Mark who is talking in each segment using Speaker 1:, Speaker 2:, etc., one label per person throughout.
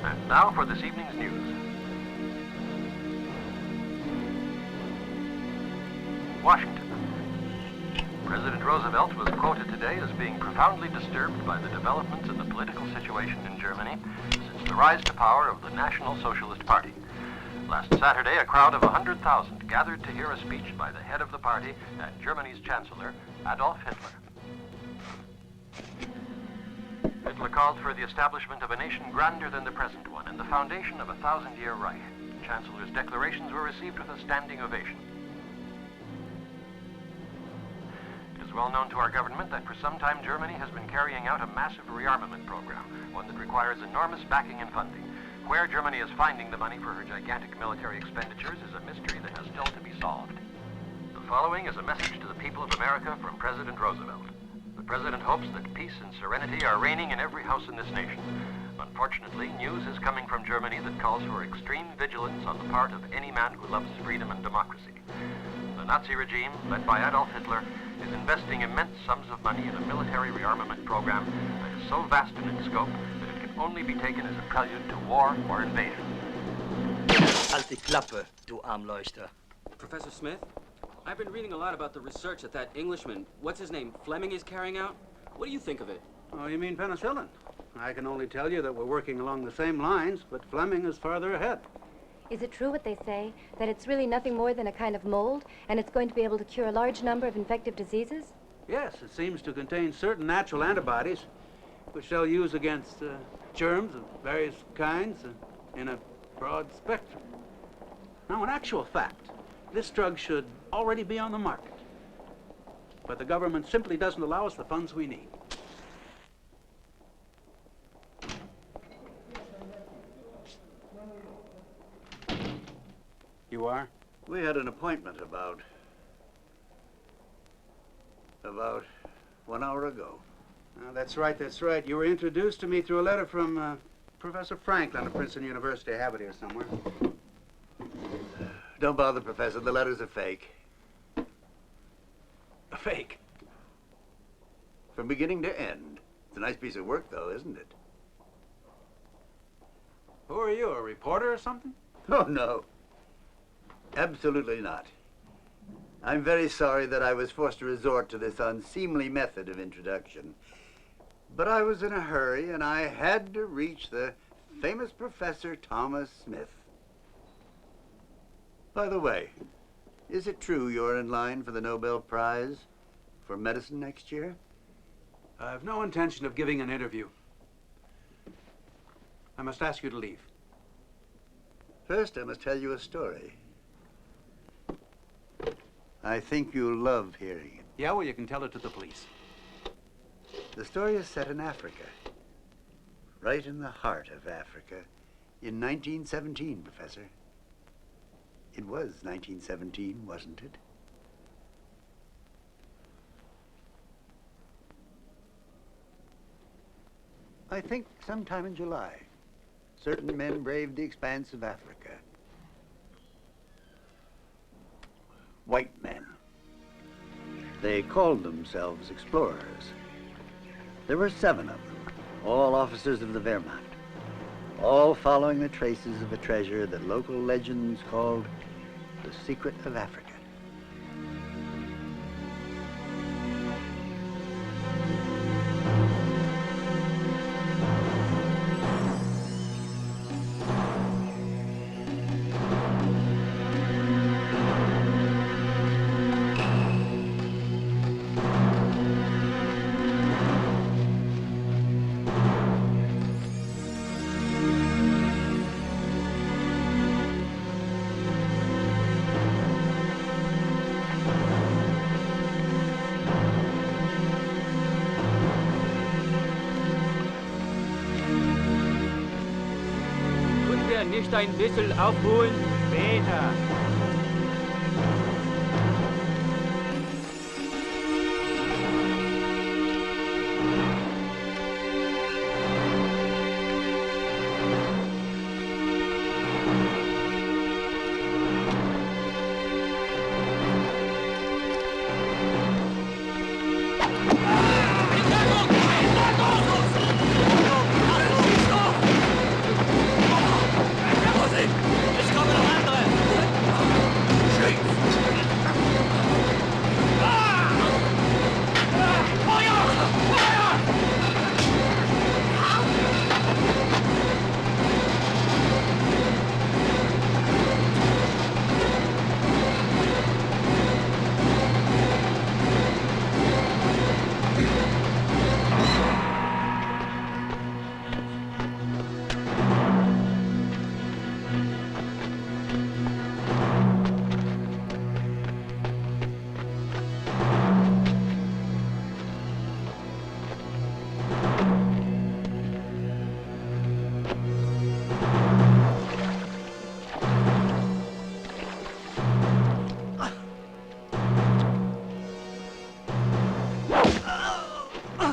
Speaker 1: And now for this evening's news. Washington. President Roosevelt was quoted today as being profoundly disturbed by the developments in the political situation in Germany since the rise to power of the National Socialist Party. Last Saturday, a crowd of 100,000 gathered to hear a speech by the head of the party and Germany's Chancellor, Adolf Hitler. Hitler called for the establishment of a nation grander than the present one and the foundation of a 1,000-year Reich. The Chancellor's declarations were received with a standing ovation. It is well known to our government that for some time Germany has been carrying out a massive rearmament program, one that requires enormous backing and funding. Where Germany is finding the money for her gigantic military expenditures is a mystery that has still to be solved. The following is a message to the people of America from President Roosevelt. The President hopes that peace and serenity are reigning in every house in this nation. Unfortunately, news is coming from Germany that calls for extreme vigilance on the part of any man who loves freedom and democracy. The Nazi regime, led by Adolf Hitler, is investing immense sums of money in a military rearmament program that is so vast in its scope that it can only be taken as a prelude to war or invasion.
Speaker 2: Alte Klappe, du Armleuchter.
Speaker 3: Professor Smith, I've been reading a lot about the research that Englishman, what's his name, Fleming is carrying out. What do you think of it?
Speaker 4: Oh, you mean penicillin? I can only tell you that we're working along the same lines, but Fleming is farther ahead.
Speaker 5: Is it true what they say, that it's really nothing more than a kind of mold, and it's going to be able to cure a large number of infective diseases?
Speaker 4: Yes, it seems to contain certain natural antibodies, which they'll use against germs of various kinds in a broad spectrum. Now, in actual fact, this drug should already be on the market. But the government simply doesn't allow us the funds we need. You are?
Speaker 6: We had an appointment about 1 hour ago.
Speaker 4: That's right, that's right. You were introduced to me through a letter from Professor Franklin of Princeton University. I have it here somewhere.
Speaker 6: Don't bother, Professor. The letters are fake.
Speaker 4: A fake?
Speaker 6: From beginning to end. It's a nice piece of work, though, isn't it?
Speaker 4: Who are you, a reporter or something?
Speaker 6: Oh, no. Absolutely not. I'm very sorry that I was forced to resort to this unseemly method of introduction. But I was in a hurry, and I had to reach the famous Professor Thomas Smith. By the way, is it true you're in line for the Nobel Prize for medicine next year?
Speaker 4: I have no intention of giving an interview. I must ask you to leave.
Speaker 6: First, I must tell you a story. I think you'll love hearing it.
Speaker 4: Yeah, well, you can tell it to the police.
Speaker 6: The story is set in Africa. Right in the heart of Africa. In 1917, Professor. It was 1917, wasn't it? I think sometime in July, certain men braved the expanse of Africa. White men. They called themselves explorers. There were 7 of them, all officers of the Wehrmacht, all following the traces of a treasure that local legends called the Secret of Africa.
Speaker 2: Nicht ein bisschen aufruhen? Später.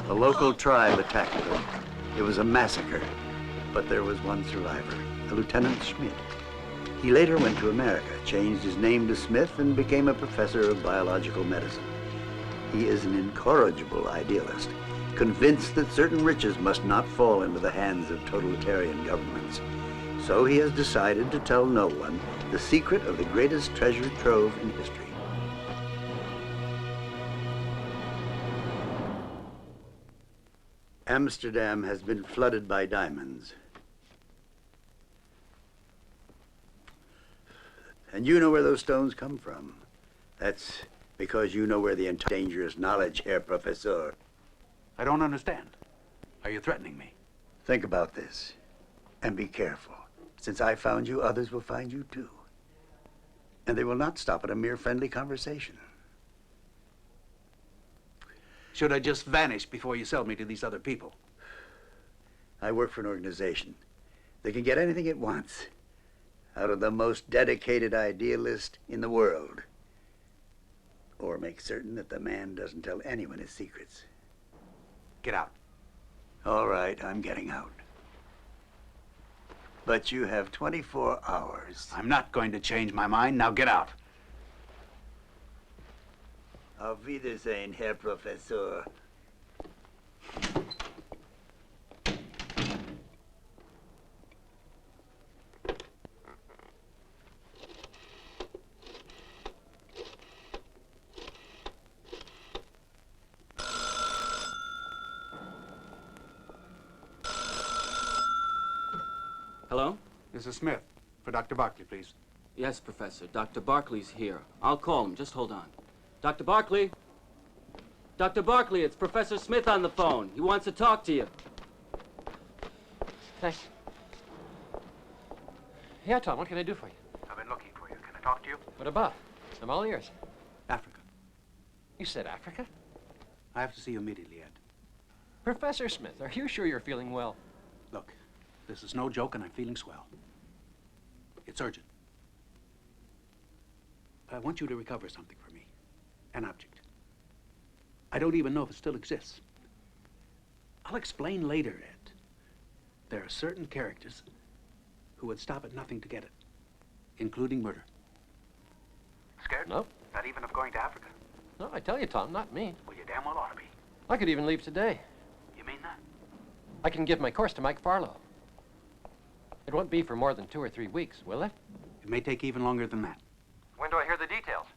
Speaker 2: The local tribe attacked them. It was a massacre, but there was one survivor, a Lieutenant Schmidt. He later went to America, changed his name to Smith, and became a professor of biological medicine. He is an incorrigible idealist, convinced that certain riches must not fall into the hands of totalitarian governments. So he has decided to tell no one the secret of the greatest treasure trove in history. Amsterdam has been flooded by diamonds. And you know where those stones come from. That's because you know where the entire dangerous knowledge, Herr Professor.
Speaker 4: I don't understand. Are you threatening me?
Speaker 6: Think about this, and be careful. Since I found you, others will find you too. And they will not stop at a mere friendly conversation.
Speaker 4: Should I just vanish before you sell me to these other people?
Speaker 6: I work for an organization that can get anything it wants out of the most dedicated idealist in the world. Or make certain that the man doesn't tell anyone his secrets.
Speaker 4: Get out.
Speaker 6: All right, I'm getting out. But you have 24 hours.
Speaker 4: I'm not going to change my mind. Now get out.
Speaker 6: Auf Wiedersehen, Herr Professor.
Speaker 3: Hello?
Speaker 4: This is Smith. For Dr. Barclay, please.
Speaker 3: Yes, Professor. Dr. Barclay's here. I'll call him. Just hold on. Dr. Barclay? Dr. Barclay, it's Professor Smith on the phone. He wants to talk to you.
Speaker 7: Thanks. Yeah, Tom, what can I do for you?
Speaker 1: I've been looking for you. Can I talk to you?
Speaker 7: What about? I'm all ears.
Speaker 4: Africa.
Speaker 7: You said Africa?
Speaker 4: I have to see you immediately, Ed.
Speaker 7: Professor Smith, are you sure you're feeling well?
Speaker 4: Look, this is no joke and I'm feeling swell. It's urgent. I want you to recover something for me. An object. I don't even know if it still exists. I'll explain later, Ed. There are certain characters who would stop at nothing to get it, including murder.
Speaker 1: Scared?
Speaker 7: No.
Speaker 1: Not even of going to Africa?
Speaker 7: No, I tell you, Tom, not me.
Speaker 1: Well, you damn well ought to be.
Speaker 7: I could even leave today.
Speaker 1: You mean that?
Speaker 7: I can give my course to Mike Farlow. It won't be for more than 2 or 3 weeks, will it?
Speaker 4: It may take even longer than that.
Speaker 1: When do I hear the details?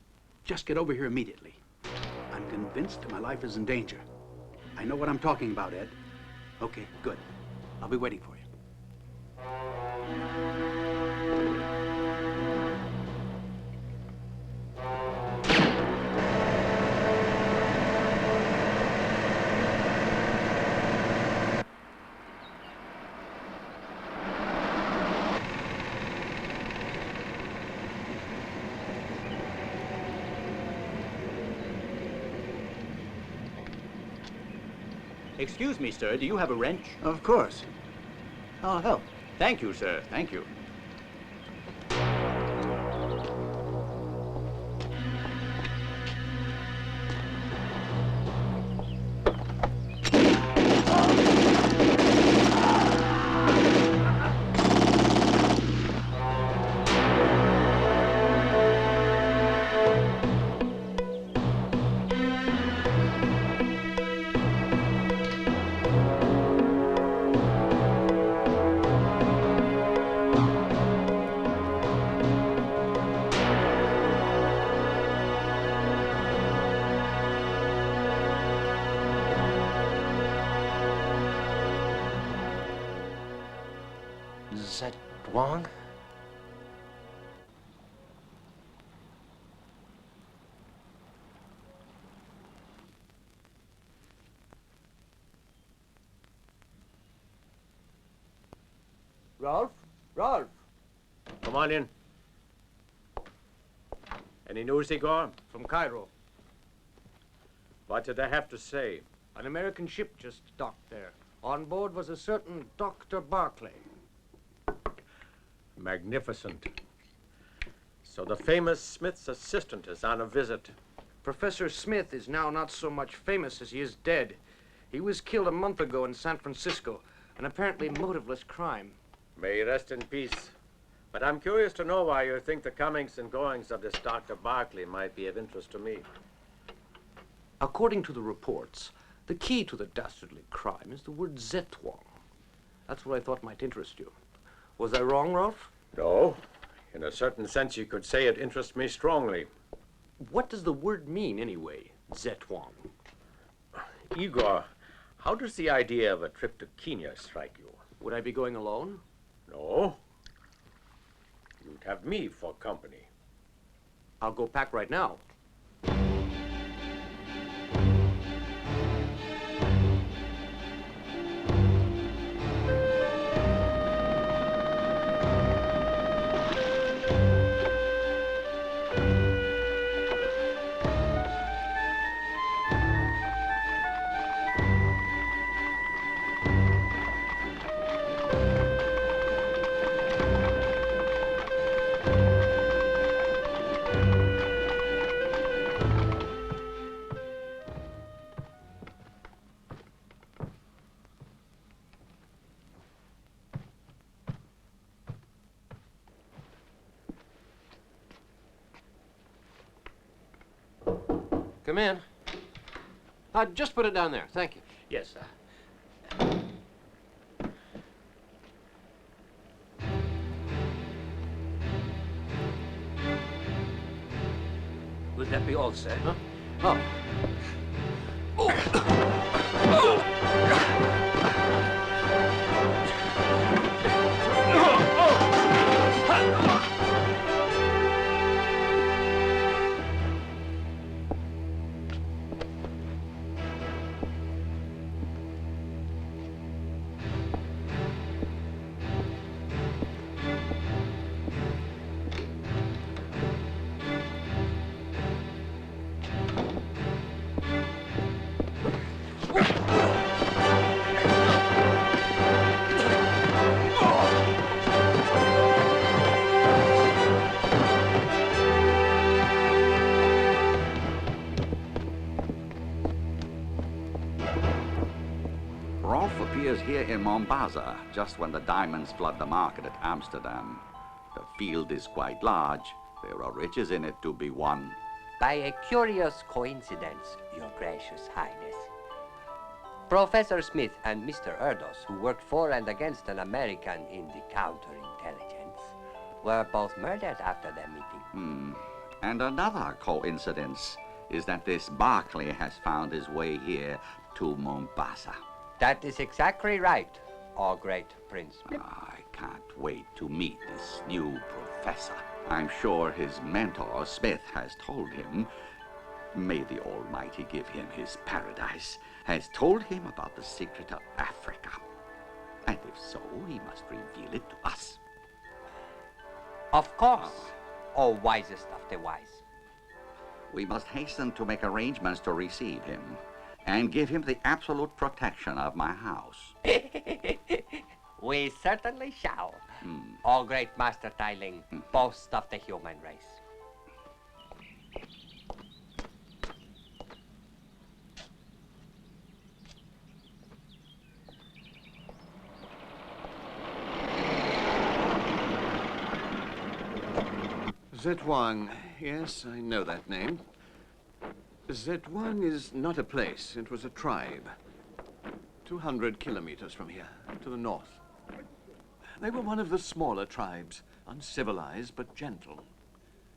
Speaker 4: Just get over here immediately. I'm convinced my life is in danger. I know what I'm talking about, Ed. Okay, good. I'll be waiting for you.
Speaker 8: Excuse me, sir, do you have a wrench?
Speaker 6: Of course. I'll help.
Speaker 8: Thank you, sir. Thank you.
Speaker 7: Wong?
Speaker 8: Rolf? Rolf?
Speaker 9: Come on in. Any news, Igor?
Speaker 8: From Cairo.
Speaker 9: What did they have to say?
Speaker 8: An American ship just docked there. On board was a certain Dr. Barclay.
Speaker 9: Magnificent. So the famous Smith's assistant is on a visit.
Speaker 8: Professor Smith is now not so much famous as he is dead. He was killed a month ago in San Francisco, an apparently motiveless crime.
Speaker 9: May he rest in peace. But I'm curious to know why you think the comings and goings of this Dr. Barclay might be of interest to me.
Speaker 8: According to the reports, the key to the dastardly crime is the word Zetwang. That's what I thought might interest you. Was I wrong, Rolf?
Speaker 9: No. In a certain sense, you could say it interests me strongly.
Speaker 8: What does the word mean, anyway, Zetwang?
Speaker 9: Igor, how does the idea of a trip to Kenya strike you?
Speaker 8: Would I be going alone?
Speaker 9: No. You'd have me for company.
Speaker 8: I'll go pack right now.
Speaker 7: Come in. Just put it down there. Thank you.
Speaker 8: Yes, sir. Would that be all, sir?
Speaker 7: Huh? Oh.
Speaker 10: Rolf appears here in Mombasa just when the diamonds flood the market at Amsterdam. The field is quite large. There are riches in it to be won.
Speaker 11: By a curious coincidence, Your Gracious Highness. Professor Smith and Mr. Erdos, who worked for and against an American in the counterintelligence, were both murdered after their meeting.
Speaker 10: And another coincidence is that this Barclay has found his way here to Mombasa.
Speaker 11: That is exactly right, our great Prince.
Speaker 10: I can't wait to meet this new professor. I'm sure his mentor, Smith, has told him, may the Almighty give him his paradise, has told him about the secret of Africa. And if so, he must reveal it to us.
Speaker 11: Of course, O wisest of the wise.
Speaker 10: We must hasten to make arrangements to receive him and give him the absolute protection of my house.
Speaker 11: We certainly shall. O great Master Tiling, boast of the human race.
Speaker 12: Zetwang, yes, I know that name. Zetwang is not a place, it was a tribe. 200 kilometers from here, to the north. They were one of the smaller tribes, uncivilized but gentle,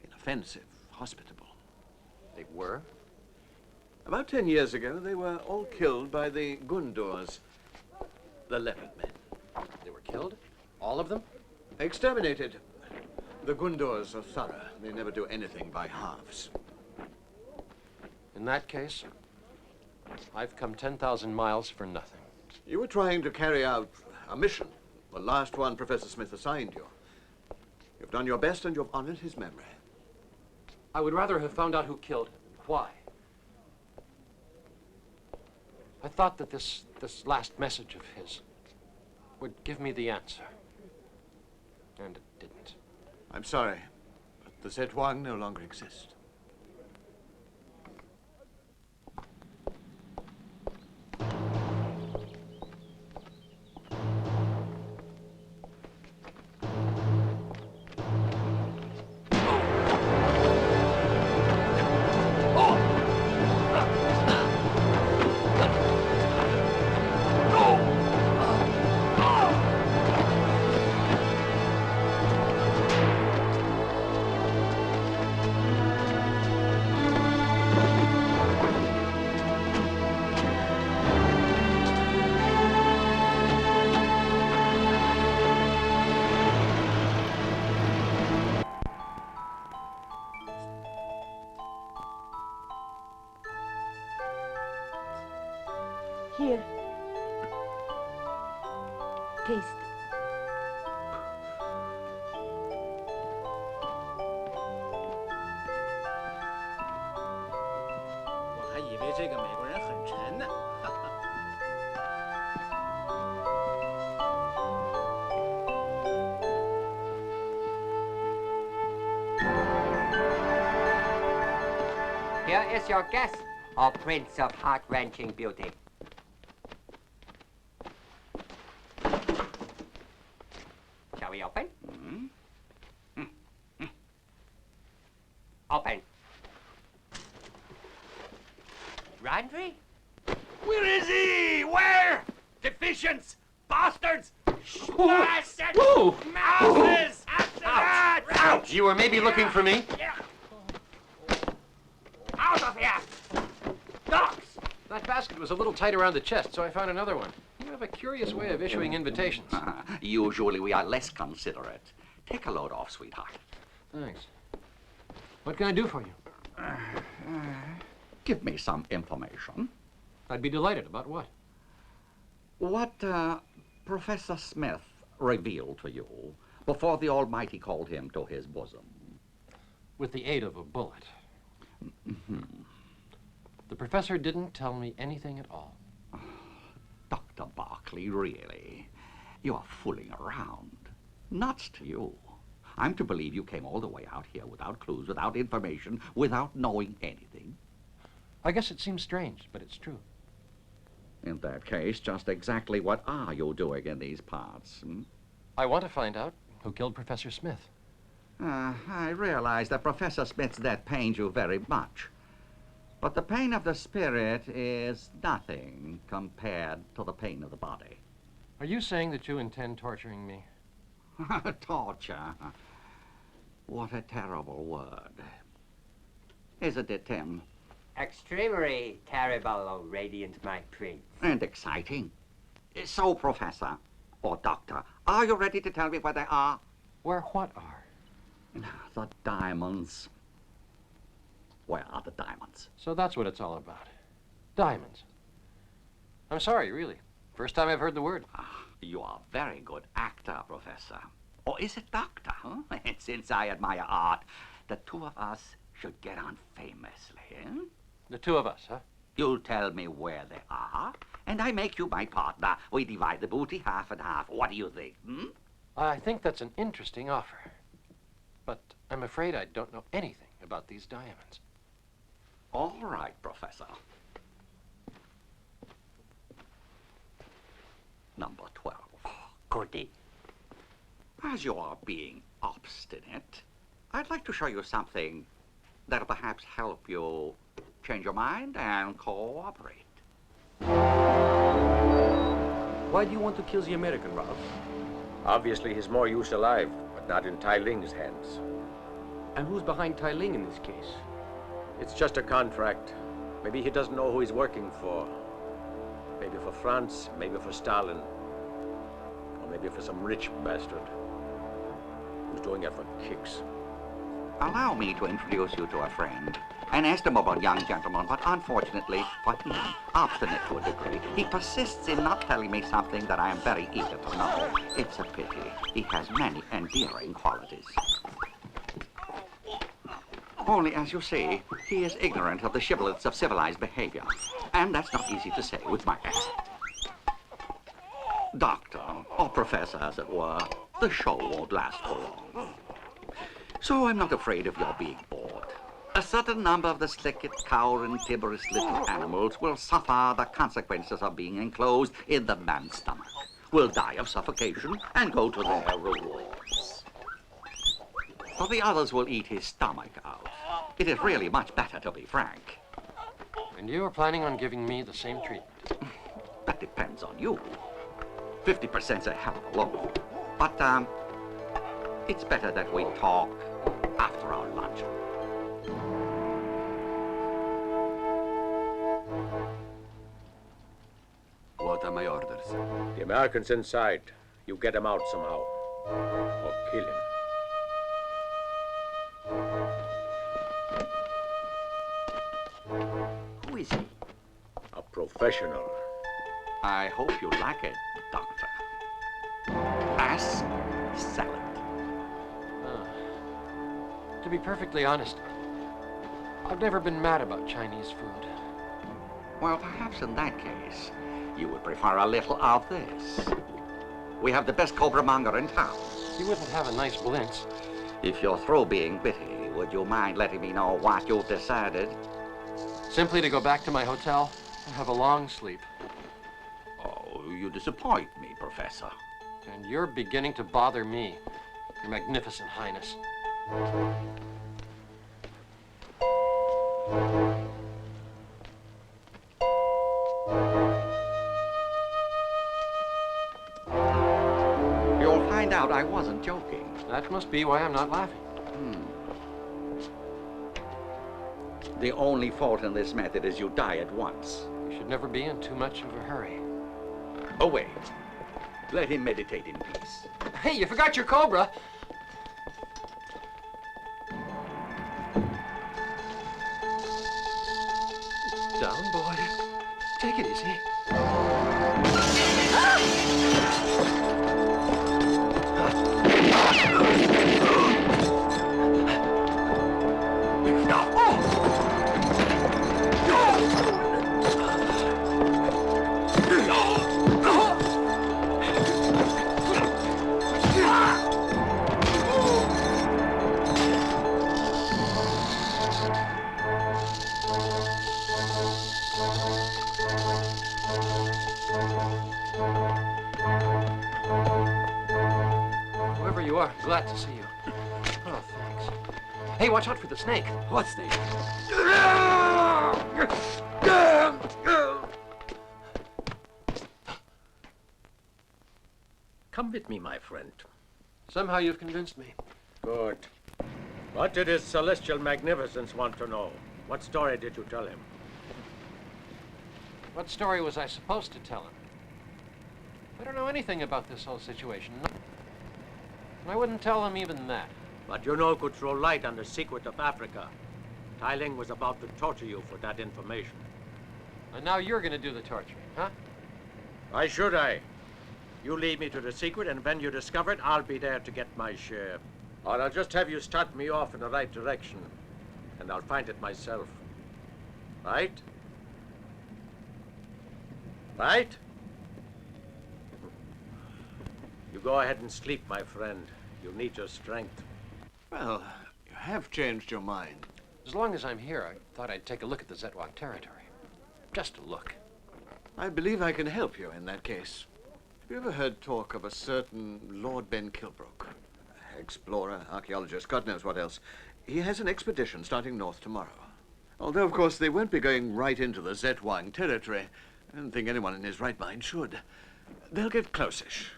Speaker 12: inoffensive, hospitable.
Speaker 7: They were?
Speaker 12: About 10 years ago, they were all killed by the Gundurs, the Leopard men.
Speaker 7: They were killed? All of them?
Speaker 12: Exterminated. The Gundurs are thorough. They never do anything by halves.
Speaker 7: In that case, I've come 10,000 miles for nothing.
Speaker 12: You were trying to carry out a mission, the last one Professor Smith assigned you. You've done your best and you've honored his memory.
Speaker 7: I would rather have found out who killed him. Why? I thought that this last message of his would give me the answer. And it didn't.
Speaker 12: I'm sorry, but the Zetwang no longer exist.
Speaker 5: Here. Taste.
Speaker 11: Here is your guest, O Prince of heart-wrenching beauty. Shall we open? Open. Laundry?
Speaker 13: Where is he? Where? Deficients! Bastards! Bastard!
Speaker 7: Whoa!
Speaker 13: Mouses! After that!
Speaker 7: Ouch! You were maybe looking for me?
Speaker 13: Out of here! Dogs!
Speaker 7: That basket was a little tight around the chest, so I found another one. You have a curious way of issuing invitations.
Speaker 10: Usually we are less considerate. Take a load off, sweetheart.
Speaker 7: Thanks. What can I do for you?
Speaker 10: Give me some information.
Speaker 7: I'd be delighted. About what?
Speaker 10: What Professor Smith revealed to you before the Almighty called him to his bosom.
Speaker 7: With the aid of a bullet. The professor didn't tell me anything at all.
Speaker 10: Dr. Barclay, really? You are fooling around. Nuts to you. I'm to believe you came all the way out here without clues, without information, without knowing anything.
Speaker 7: I guess it seems strange, but it's true.
Speaker 10: In that case, just exactly what are you doing in these parts?
Speaker 7: I want to find out who killed Professor Smith.
Speaker 10: I realize that Professor Smith's death pains you very much. But the pain of the spirit is nothing compared to the pain of the body.
Speaker 7: Are you saying that you intend torturing me?
Speaker 10: Torture? What a terrible word. Isn't it, Tim?
Speaker 11: Extremely terrible, oh radiant my prince.
Speaker 10: And exciting. So, Professor, or Doctor, are you ready to tell me where they are?
Speaker 7: Where what are?
Speaker 10: The diamonds. Where are the diamonds?
Speaker 7: So that's what it's all about. Diamonds. I'm sorry, really. First time I've heard the word.
Speaker 10: You are a very good actor, Professor. Or is it Doctor? Huh? And since I admire art, the two of us should get on famously. Huh?
Speaker 7: The two of us, huh?
Speaker 10: You tell me where they are, and I make you my partner. We divide the booty half and half. What do you think?
Speaker 7: I think that's an interesting offer. But I'm afraid I don't know anything about these diamonds.
Speaker 10: All right, Professor. Number 12.
Speaker 11: Goody.
Speaker 10: As you are being obstinate, I'd like to show you something that'll perhaps help you change your mind and cooperate.
Speaker 8: Why do you want to kill the American, Ralph?
Speaker 9: Obviously, he's more use alive, but not in Tai Ling's hands.
Speaker 8: And who's behind Tai Ling in this case?
Speaker 9: It's just a contract. Maybe he doesn't know who he's working for. Maybe for France, maybe for Stalin. Or maybe for some rich bastard who's doing it for kicks.
Speaker 10: Allow me to introduce you to a friend. An estimable young gentleman, but unfortunately for him, obstinate to a degree. He persists in not telling me something that I am very eager to know. It's a pity. He has many endearing qualities. Only, as you see, he is ignorant of the shibboleths of civilized behavior. And that's not easy to say with my accent. Doctor, or professor, as it were, the show won't last for long. So I'm not afraid of your being bored. A certain number of the slicket, cow, and tiberous little animals will suffer the consequences of being enclosed in the man's stomach, will die of suffocation, and go to their rewards. For the others will eat his stomach out. It is really much better to be frank.
Speaker 7: And you are planning on giving me the same treatment?
Speaker 10: That depends on you. 50%'s a hell of a load. But, it's better that we talk after our lunch.
Speaker 14: What are my orders?
Speaker 9: The American's inside. You get him out somehow. Or kill him.
Speaker 11: Who is he?
Speaker 9: A professional.
Speaker 10: I hope you like it, Doctor. Ask, sell it.
Speaker 7: To be perfectly honest, I've never been mad about Chinese food.
Speaker 10: Well, perhaps in that case, you would prefer a little of this. We have the best cobra monger in town.
Speaker 7: You wouldn't have a nice blintz.
Speaker 10: If you're through being bitty, would you mind letting me know what you've decided?
Speaker 7: Simply to go back to my hotel and have a long sleep.
Speaker 10: Oh, you disappoint me, Professor.
Speaker 7: And you're beginning to bother me, Your Magnificent Highness.
Speaker 10: You'll find out I wasn't joking.
Speaker 7: That must be why I'm not laughing.
Speaker 10: The only fault in this method is you die at once.
Speaker 7: You should never be in too much of a hurry.
Speaker 10: Away. Let him meditate in peace.
Speaker 7: Hey, you forgot your cobra. Down, boy. Take it easy. Whoever you are, glad to see you. Oh, thanks. Hey, watch out for the snake.
Speaker 14: What snake?
Speaker 9: Come with me, my friend.
Speaker 7: Somehow you've convinced me.
Speaker 9: Good. What did his celestial magnificence want to know? What story did you tell him?
Speaker 7: What story was I supposed to tell him? I don't know anything about this whole situation. And I wouldn't tell him even that.
Speaker 9: But you know could throw light on the secret of Africa. Tyling was about to torture you for that information.
Speaker 7: And now you're going to do the torturing, huh?
Speaker 9: Why should I? You lead me to the secret, and when you discover it, I'll be there to get my share. Or I'll just have you start me off in the right direction, and I'll find it myself. Right? Right? You go ahead and sleep, my friend. You'll need your strength.
Speaker 12: Well, you have changed your mind.
Speaker 7: As long as I'm here, I thought I'd take a look at the Zetwag territory. Just a look.
Speaker 12: I believe I can help you in that case. Have you ever heard talk of a certain Lord Ben Kilbrook? Explorer, archaeologist, God knows what else. He has an expedition starting north tomorrow. Although, of course, they won't be going right into the Zetwang territory. I don't think anyone in his right mind should. They'll get close-ish.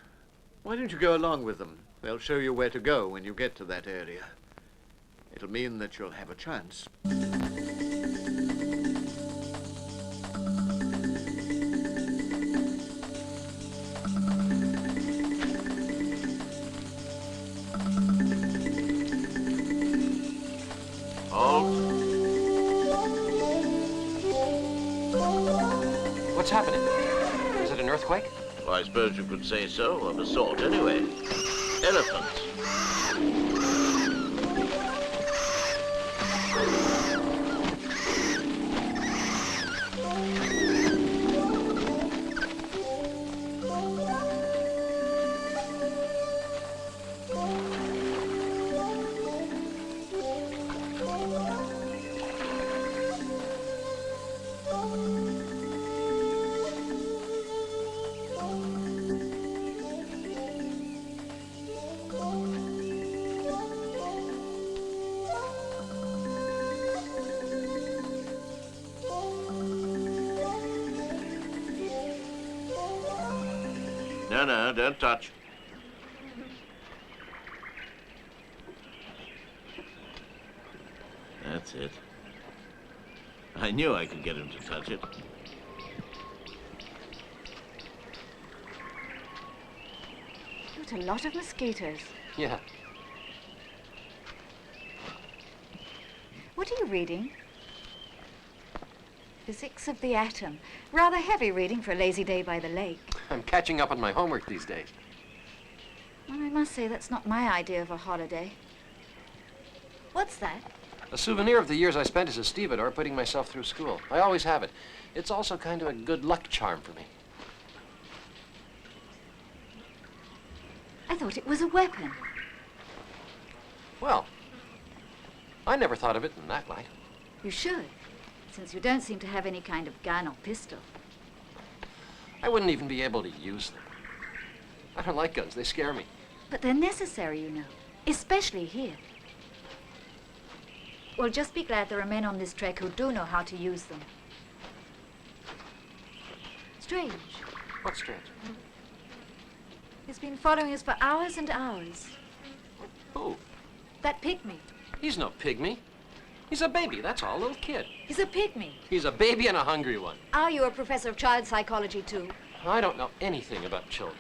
Speaker 12: Why don't you go along with them? They'll show you where to go when you get to that area. It'll mean that you'll have a chance.
Speaker 7: What's happening? Is it an earthquake?
Speaker 15: Well, I suppose you could say so, of a sort, anyway. Elephants. No, don't touch. That's it. I knew I could get him to touch it.
Speaker 16: What a lot of mosquitoes.
Speaker 7: Yeah.
Speaker 16: What are you reading? Physics of the atom. Rather heavy reading for a lazy day by the lake.
Speaker 7: I'm catching up on my homework these days.
Speaker 16: Well, I must say that's not my idea of a holiday. What's that?
Speaker 7: A souvenir of the years I spent as a stevedore putting myself through school. I always have it. It's also kind of a good luck charm for me.
Speaker 16: I thought it was a weapon.
Speaker 7: Well, I never thought of it in that light.
Speaker 16: You should, since you don't seem to have any kind of gun or pistol.
Speaker 7: I wouldn't even be able to use them. I don't like guns. They scare me.
Speaker 16: But they're necessary, you know, especially here. Well, just be glad there are men on this trek who do know how to use them. Strange.
Speaker 7: What's strange?
Speaker 16: He's been following us for hours and hours.
Speaker 7: Who?
Speaker 16: That pygmy.
Speaker 7: He's no pygmy. He's a baby, that's all, a little kid.
Speaker 16: He's a pygmy.
Speaker 7: He's a baby and a hungry one.
Speaker 16: Are you a professor of child psychology, too?
Speaker 7: I don't know anything about children,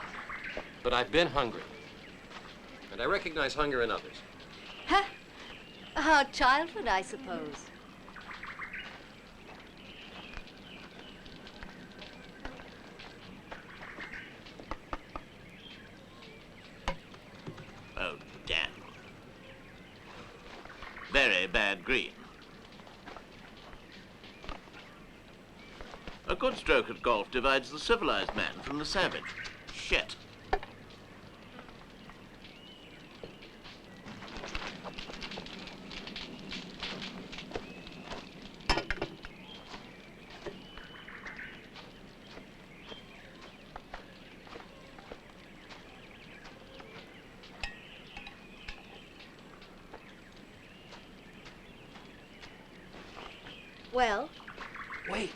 Speaker 7: but I've been hungry. And I recognize hunger in others.
Speaker 16: Huh? Our childhood, I suppose.
Speaker 15: Oh, damn. Very bad green. A good stroke at golf divides the civilized man from the savage. Shit.
Speaker 16: Well?
Speaker 7: Wait.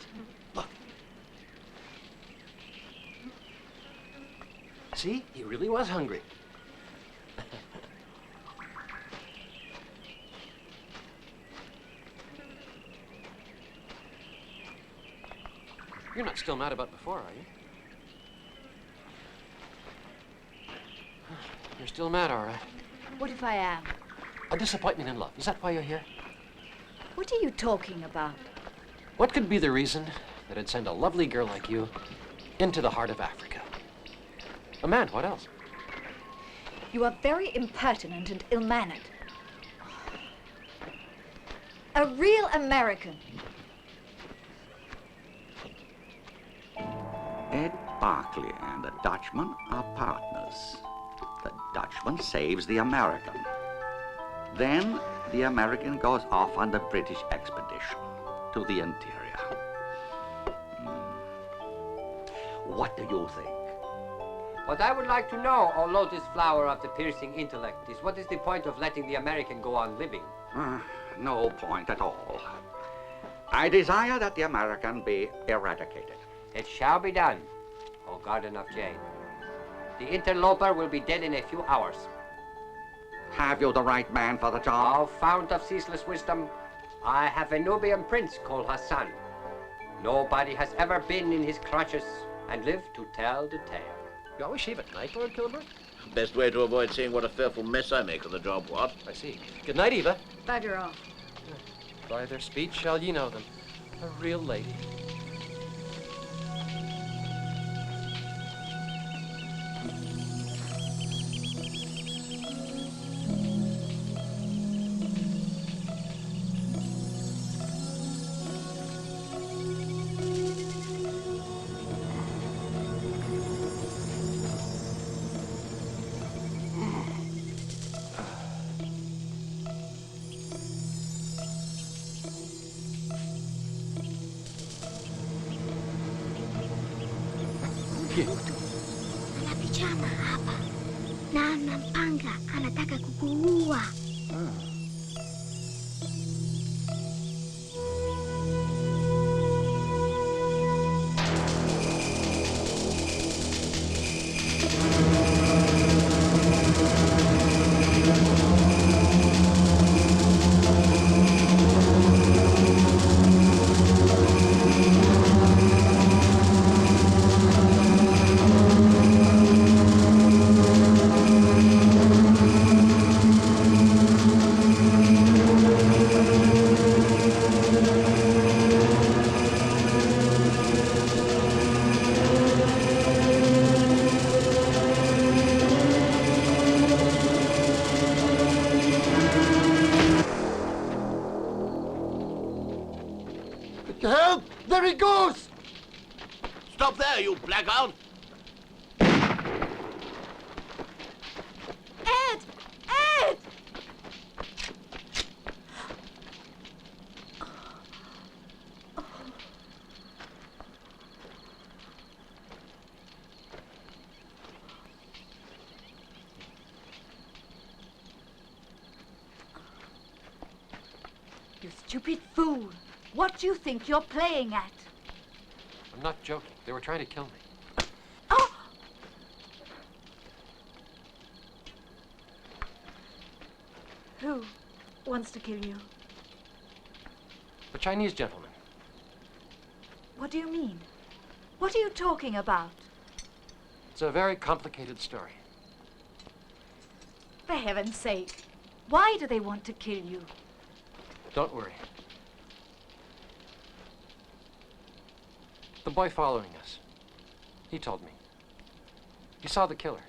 Speaker 7: Look. See? He really was hungry. You're not still mad about before, are you? You're still mad, all right.
Speaker 16: What if I am?
Speaker 7: A disappointment in love. Is that why you're here?
Speaker 16: What are you talking about?
Speaker 7: What could be the reason that I'd send a lovely girl like you into the heart of Africa? A man, what else?
Speaker 16: You are very impertinent and ill-mannered. A real American.
Speaker 10: Ed Barclay and the Dutchman are partners. The Dutchman saves the American. Then the American goes off on the British expedition to the interior. What do you think?
Speaker 11: What I would like to know, O lotus flower of the piercing intellect, is what is the point of letting the American go on living?
Speaker 10: No point at all. I desire that the American be eradicated.
Speaker 11: It shall be done, O Garden of Jane. The interloper will be dead in a few hours.
Speaker 10: Have you the right man for the job?
Speaker 11: O fount of ceaseless wisdom, I have a Nubian prince called Hassan. Nobody has ever been in his clutches and lived to tell the tale.
Speaker 7: You always shave at night, Lord Kilimanjaro?
Speaker 15: Best way to avoid seeing what a fearful mess I make of the job, what?
Speaker 7: I see. Good night, Eva.
Speaker 16: Bugger off.
Speaker 7: By their speech shall ye know them. A real lady.
Speaker 17: Anabijama hapa na anampanga, anataka kukuua.
Speaker 13: Help! There he goes!
Speaker 15: Stop there, you blackguard!
Speaker 16: Ed! Ed! You stupid fool! What do you think you're playing at?
Speaker 7: I'm not joking. They were trying to kill me.
Speaker 16: Who wants to kill you?
Speaker 7: A Chinese gentleman.
Speaker 16: What do you mean? What are you talking about?
Speaker 7: It's a very complicated story.
Speaker 16: For heaven's sake, why do they want to kill you?
Speaker 7: Don't worry. The boy following us. He told me. He saw the killer.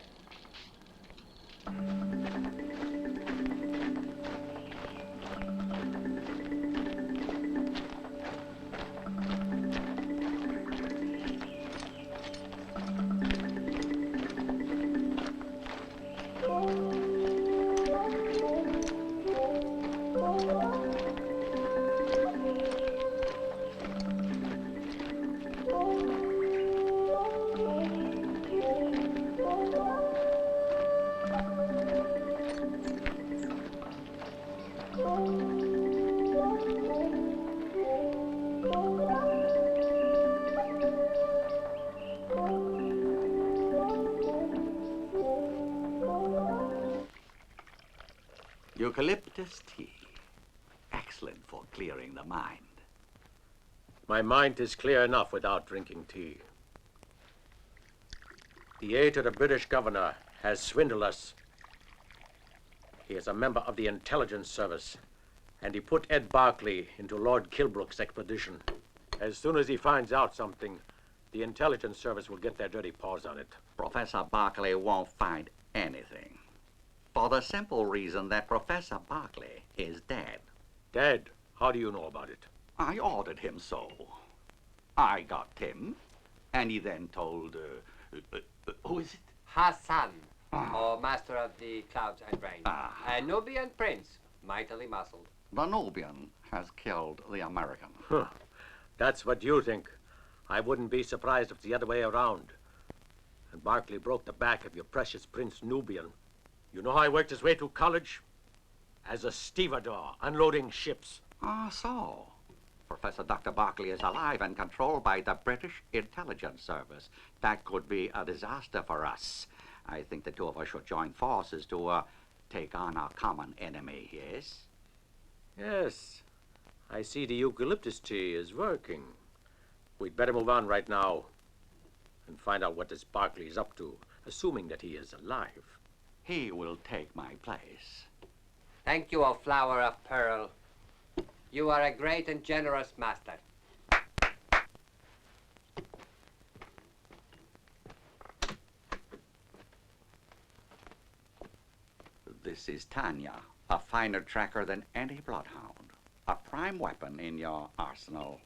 Speaker 10: Eucalyptus tea. Excellent for clearing the mind.
Speaker 9: My mind is clear enough without drinking tea. The aide to the British governor has swindled us. He is a member of the intelligence service, and he put Ed Barclay into Lord Kilbrook's expedition. As soon as he finds out something, the intelligence service will get their dirty paws on it.
Speaker 10: Professor Barclay won't find anything. For the simple reason that Professor Barclay is dead.
Speaker 9: Dead? How do you know about it?
Speaker 10: I ordered him so. I got him, and he then told, who is it?
Speaker 11: Hassan, or Master of the Clouds and Rain. A Nubian prince, mightily muscled.
Speaker 10: The Nubian has killed the American.
Speaker 9: Huh. That's what you think. I wouldn't be surprised if it's the other way around. And Barclay broke the back of your precious Prince Nubian. You know how he worked his way through college? As a stevedore, unloading ships.
Speaker 10: Ah, so. Professor Dr. Barclay is alive and controlled by the British Intelligence Service. That could be a disaster for us. I think the two of us should join forces to take on our common enemy, yes?
Speaker 9: Yes. I see the eucalyptus tea is working. We'd better move on right now and find out what this Barclay is up to, assuming that he is alive.
Speaker 10: He will take my place.
Speaker 11: Thank you, O flower of pearl. You are a great and generous master.
Speaker 10: This is Tanya, a finer tracker than any bloodhound. A prime weapon in your arsenal.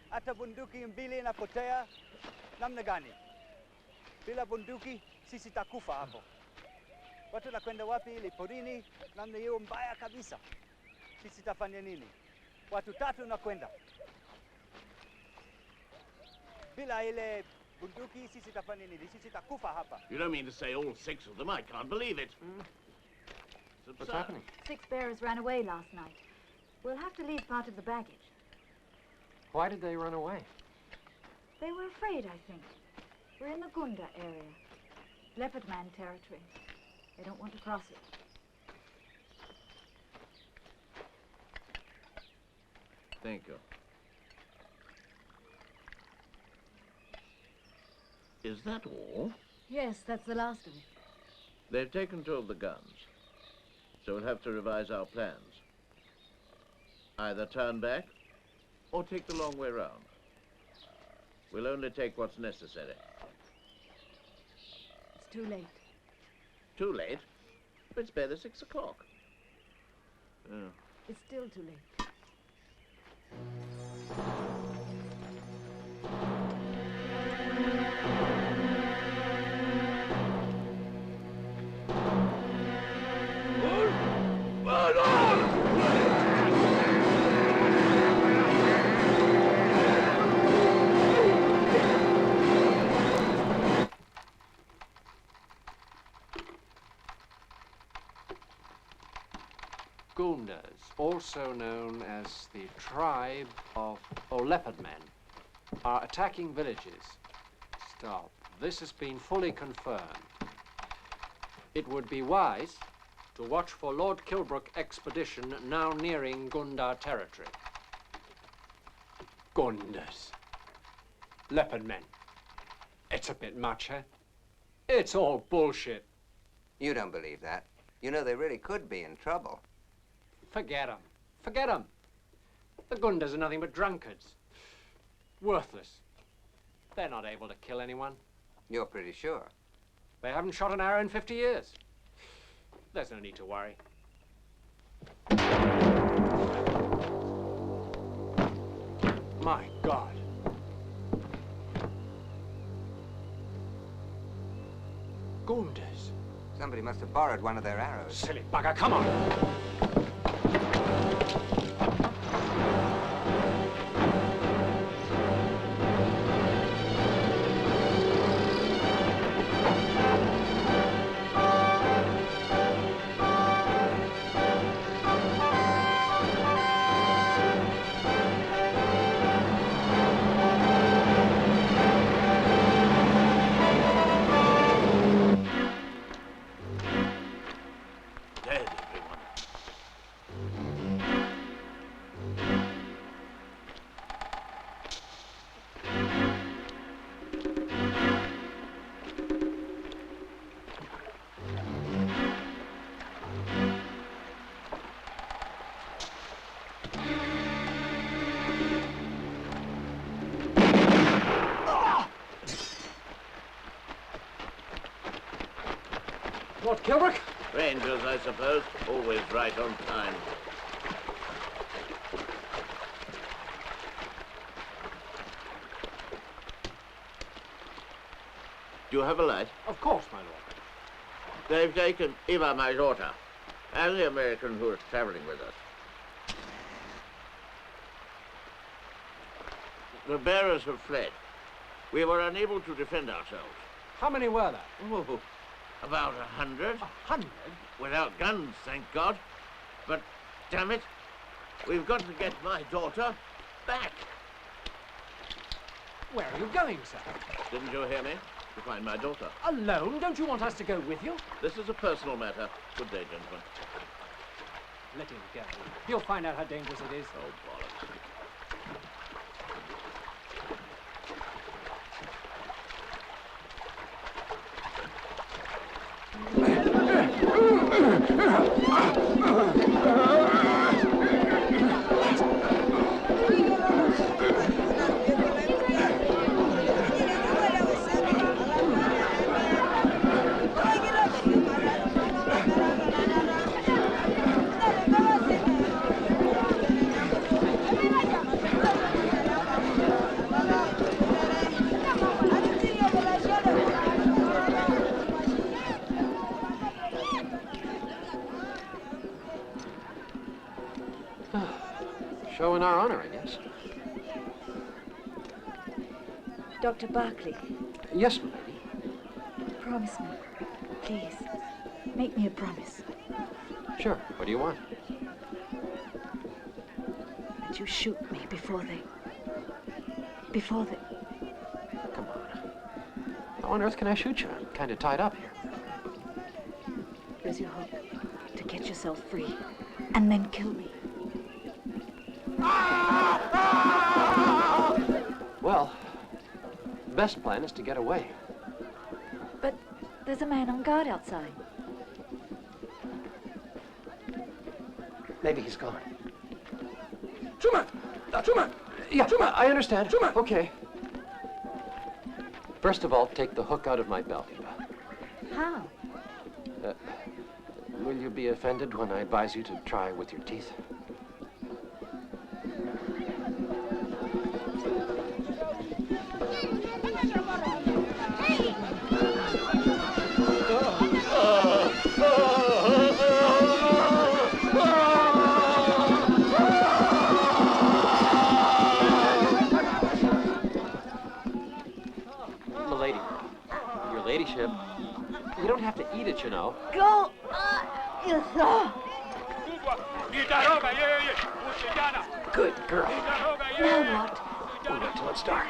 Speaker 4: Hata bunduki mbili inapotea namna gani? Bila bunduki sisi takufa hapo. Watu nakwenda wapi? Ili porini, namna hiyo mbaya kabisa. Sisi tafanya nini? Watu tatu nakwenda. Bila ile bunduki sisi tafanya nini? Sisi takufa hapa.
Speaker 15: You don't mean to say all 6 of them? I can't believe it.
Speaker 7: What's happening?
Speaker 16: 6 bearers ran away last night. We'll have to leave part of the baggage.
Speaker 7: Why did they run away?
Speaker 16: They were afraid, I think. We're in the Gunda area. Leopard man territory. They don't want to cross it.
Speaker 15: Thank you. Is that all?
Speaker 16: Yes, that's the last of it.
Speaker 15: They've taken 2 of the guns, so we'll have to revise our plans. Either turn back or take the long way round. We'll only take what's necessary.
Speaker 16: It's too late.
Speaker 15: Too late? It's barely 6 o'clock. Oh.
Speaker 16: It's still too late.
Speaker 7: Gundas, also known as the tribe of Leopard men, are attacking villages. Stop. This has been fully confirmed. It would be wise to watch for Lord Kilbrook expedition now nearing Gunda territory. Gundas. Leopard men. It's a bit much, eh? It's all bullshit.
Speaker 11: You don't believe that. You know they really could be in trouble.
Speaker 7: Forget 'em. Forget 'em. The Gundas are nothing but drunkards. Worthless. They're not able to kill anyone.
Speaker 11: You're pretty sure.
Speaker 7: They haven't shot an arrow in 50 years. There's no need to worry. My God. Gundas.
Speaker 11: Somebody must have borrowed one of their arrows.
Speaker 7: Silly bugger, come on. Lord Kilbrook?
Speaker 15: Rangers, I suppose. Always right on time. Do you have a light?
Speaker 7: Of course, my lord.
Speaker 15: They've taken Eva, my daughter, and the American who is traveling with us. The bearers have fled. We were unable to defend ourselves.
Speaker 7: How many were there?
Speaker 15: Oh, about 100.
Speaker 7: 100?
Speaker 15: Without guns, thank God. But, damn it, we've got to get my daughter back.
Speaker 7: Where are you going, sir?
Speaker 15: Didn't you hear me? To find my daughter.
Speaker 7: Alone? Don't you want us to go with you?
Speaker 15: This is a personal matter. Good day, gentlemen.
Speaker 7: Let him go. You'll find out how dangerous it is.
Speaker 15: Oh, bollocks.
Speaker 7: Showing our honor, I guess.
Speaker 16: Dr. Barclay,
Speaker 7: Yes, my lady.
Speaker 16: promise me. Please, make me a promise.
Speaker 7: Sure. What do you want?
Speaker 16: That you shoot me before they...
Speaker 7: Come on. How on earth can I shoot you? I'm kind of tied up here.
Speaker 16: Here's your hope. To get yourself free. And then kill me.
Speaker 7: Well, the best plan is to get away.
Speaker 16: But there's a man on guard outside.
Speaker 7: Maybe he's gone. Truman! Truman! Yeah, Truman! I understand. Truman! Okay. First of all, take the hook out of my belt, Eva.
Speaker 16: How?
Speaker 7: Will you be offended when I advise you to try with your teeth? Milady, your ladyship, you don't have to eat it, you know.
Speaker 16: Go! You saw!
Speaker 8: Good girl.
Speaker 5: Now what?
Speaker 8: We'll wait till it's dark.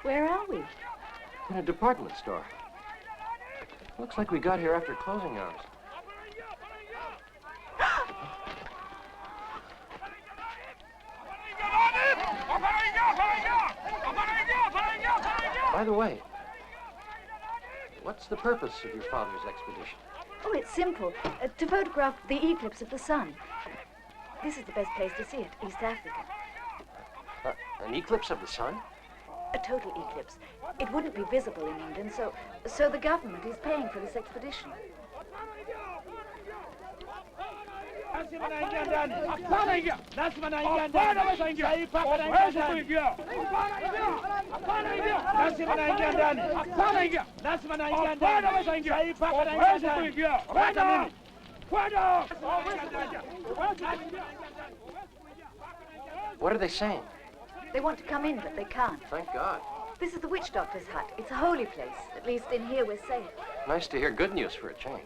Speaker 16: Where are we?
Speaker 8: In a department store. Looks like we got here after closing hours. By the way, what's the purpose of your father's expedition?
Speaker 16: Oh, it's simple. To photograph the eclipse of the sun. This is the best place to see it, East Africa.
Speaker 8: An eclipse of the sun?
Speaker 16: A total eclipse. It wouldn't be visible in England, so the government is paying for this expedition.
Speaker 8: What are they saying?
Speaker 16: They want to come in, but they can't.
Speaker 8: Thank God.
Speaker 16: This is the witch doctor's hut. It's a holy place. At least in here we're safe.
Speaker 8: Nice to hear good news for a change.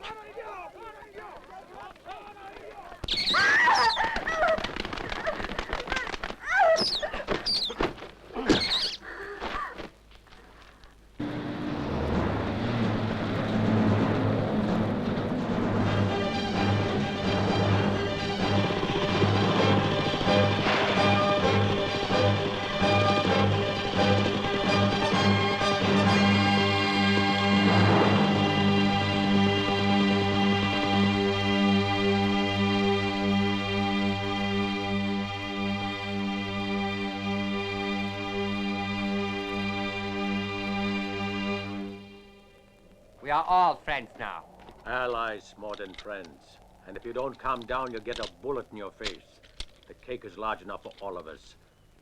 Speaker 11: We are all friends now.
Speaker 9: Allies more than friends. And if you don't calm down, you'll get a bullet in your face. The cake is large enough for all of us.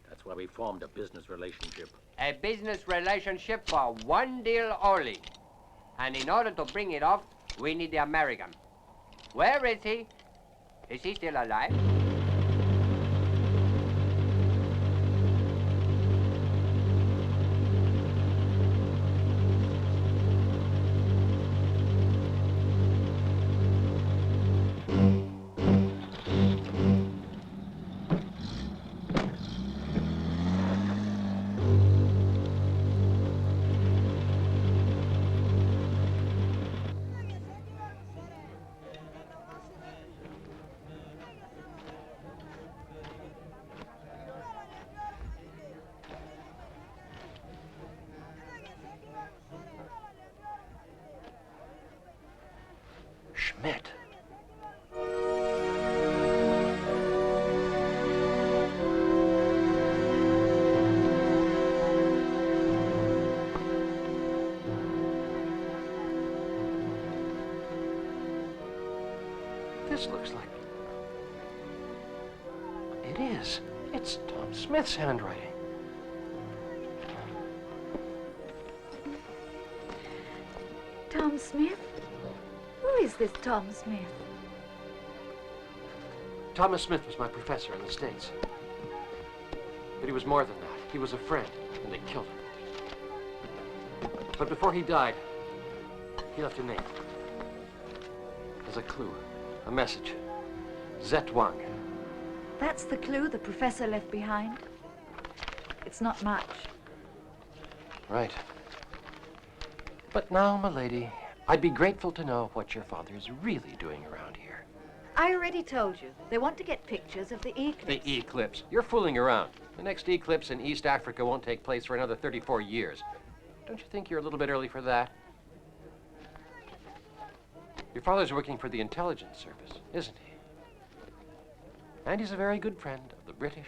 Speaker 9: That's why we formed a business relationship.
Speaker 11: A business relationship for one deal only. And in order to bring it off, we need the American. Where is he? Is he still alive?
Speaker 8: Schmidt. This looks like... It is. It's Tom Smith's handwriting.
Speaker 16: Tom Smith? Who is this Tom Smith?
Speaker 8: Thomas Smith was my professor in the States. But he was more than that. He was a friend, and they killed him. But before he died, he left a name. As a clue, a message. Zetwang.
Speaker 16: That's the clue the professor left behind? It's not much.
Speaker 8: Right. But now, milady, I'd be grateful to know what your father is really doing around here.
Speaker 16: I already told you. They want to get pictures of the eclipse.
Speaker 8: The eclipse. You're fooling around. The next eclipse in East Africa won't take place for another 34 years. Don't you think you're a little bit early for that? Your father's working for the intelligence service, isn't he? And he's a very good friend of the British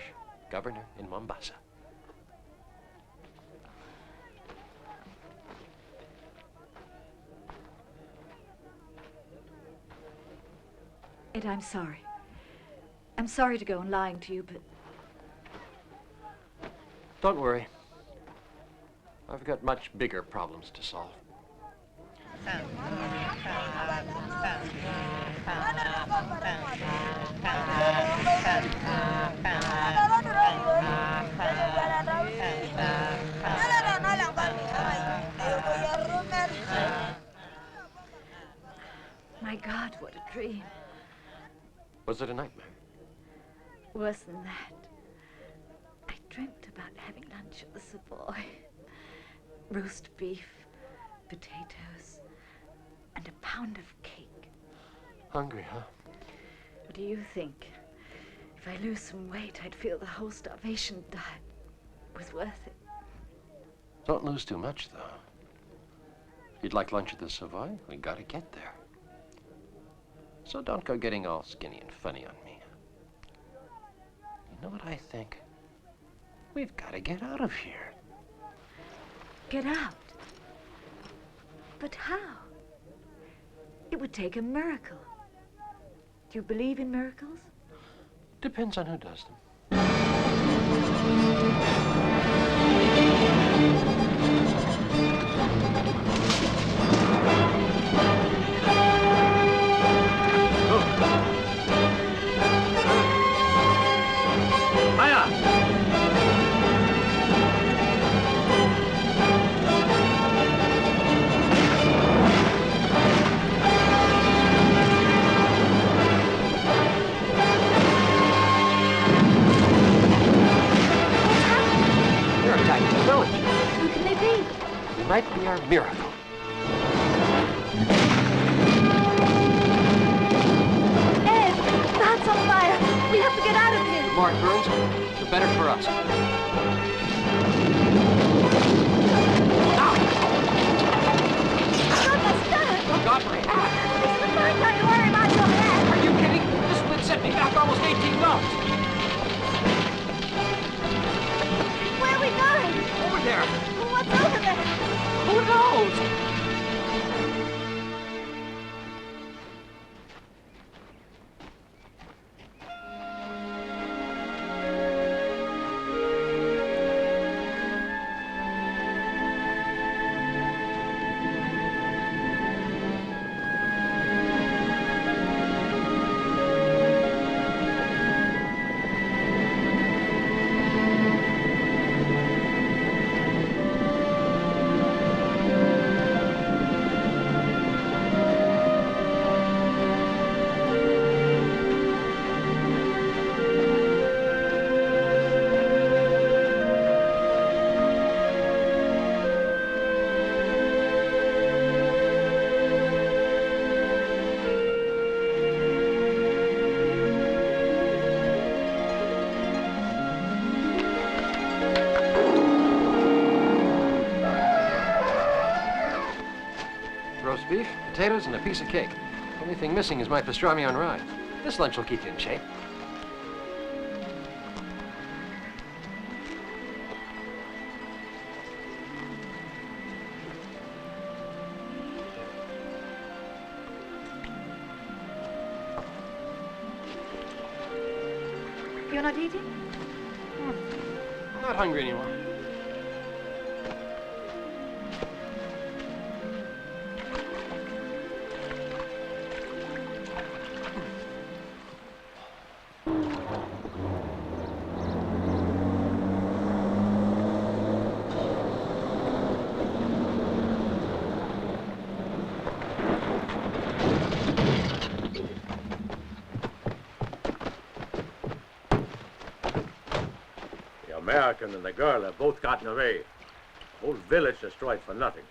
Speaker 8: governor in Mombasa.
Speaker 16: Ed, I'm sorry. I'm sorry to go on lying to you, but
Speaker 8: Don't worry. I've got much bigger problems to solve.
Speaker 16: my God, what a dream.
Speaker 8: Was it a nightmare?
Speaker 16: Worse than that. I dreamt about having lunch at the Savoy. Roast beef, potatoes, and a pound of cake.
Speaker 8: Hungry, huh?
Speaker 16: What do you think? If I lose some weight, I'd feel the whole starvation diet was worth it.
Speaker 8: Don't lose too much, though. If you'd like lunch at the Savoy, we gotta get there. So don't go getting all skinny and funny on me. You know what I think? We've gotta get out of here.
Speaker 16: Get out? But how? It would take a miracle. Do you believe in miracles?
Speaker 8: Depends on who does them. Might be our miracle.
Speaker 16: Ed, the hut's on fire. We have to get out of here.
Speaker 8: The more it burns, the better for us.
Speaker 16: Goodness,
Speaker 8: got my hat.
Speaker 16: This is the first time to worry about your hat.
Speaker 8: Are you kidding? This split set me back almost 18 knots.
Speaker 16: Where are we going?
Speaker 8: Over there.
Speaker 16: What's over there?
Speaker 8: Who knows? Beef, potatoes, and a piece of cake. Only thing missing is my pastrami on rye. This lunch will keep you in shape.
Speaker 16: You're not eating?
Speaker 8: I'm not hungry anymore.
Speaker 9: The American and the girl have both gotten away. The whole village destroyed for nothing.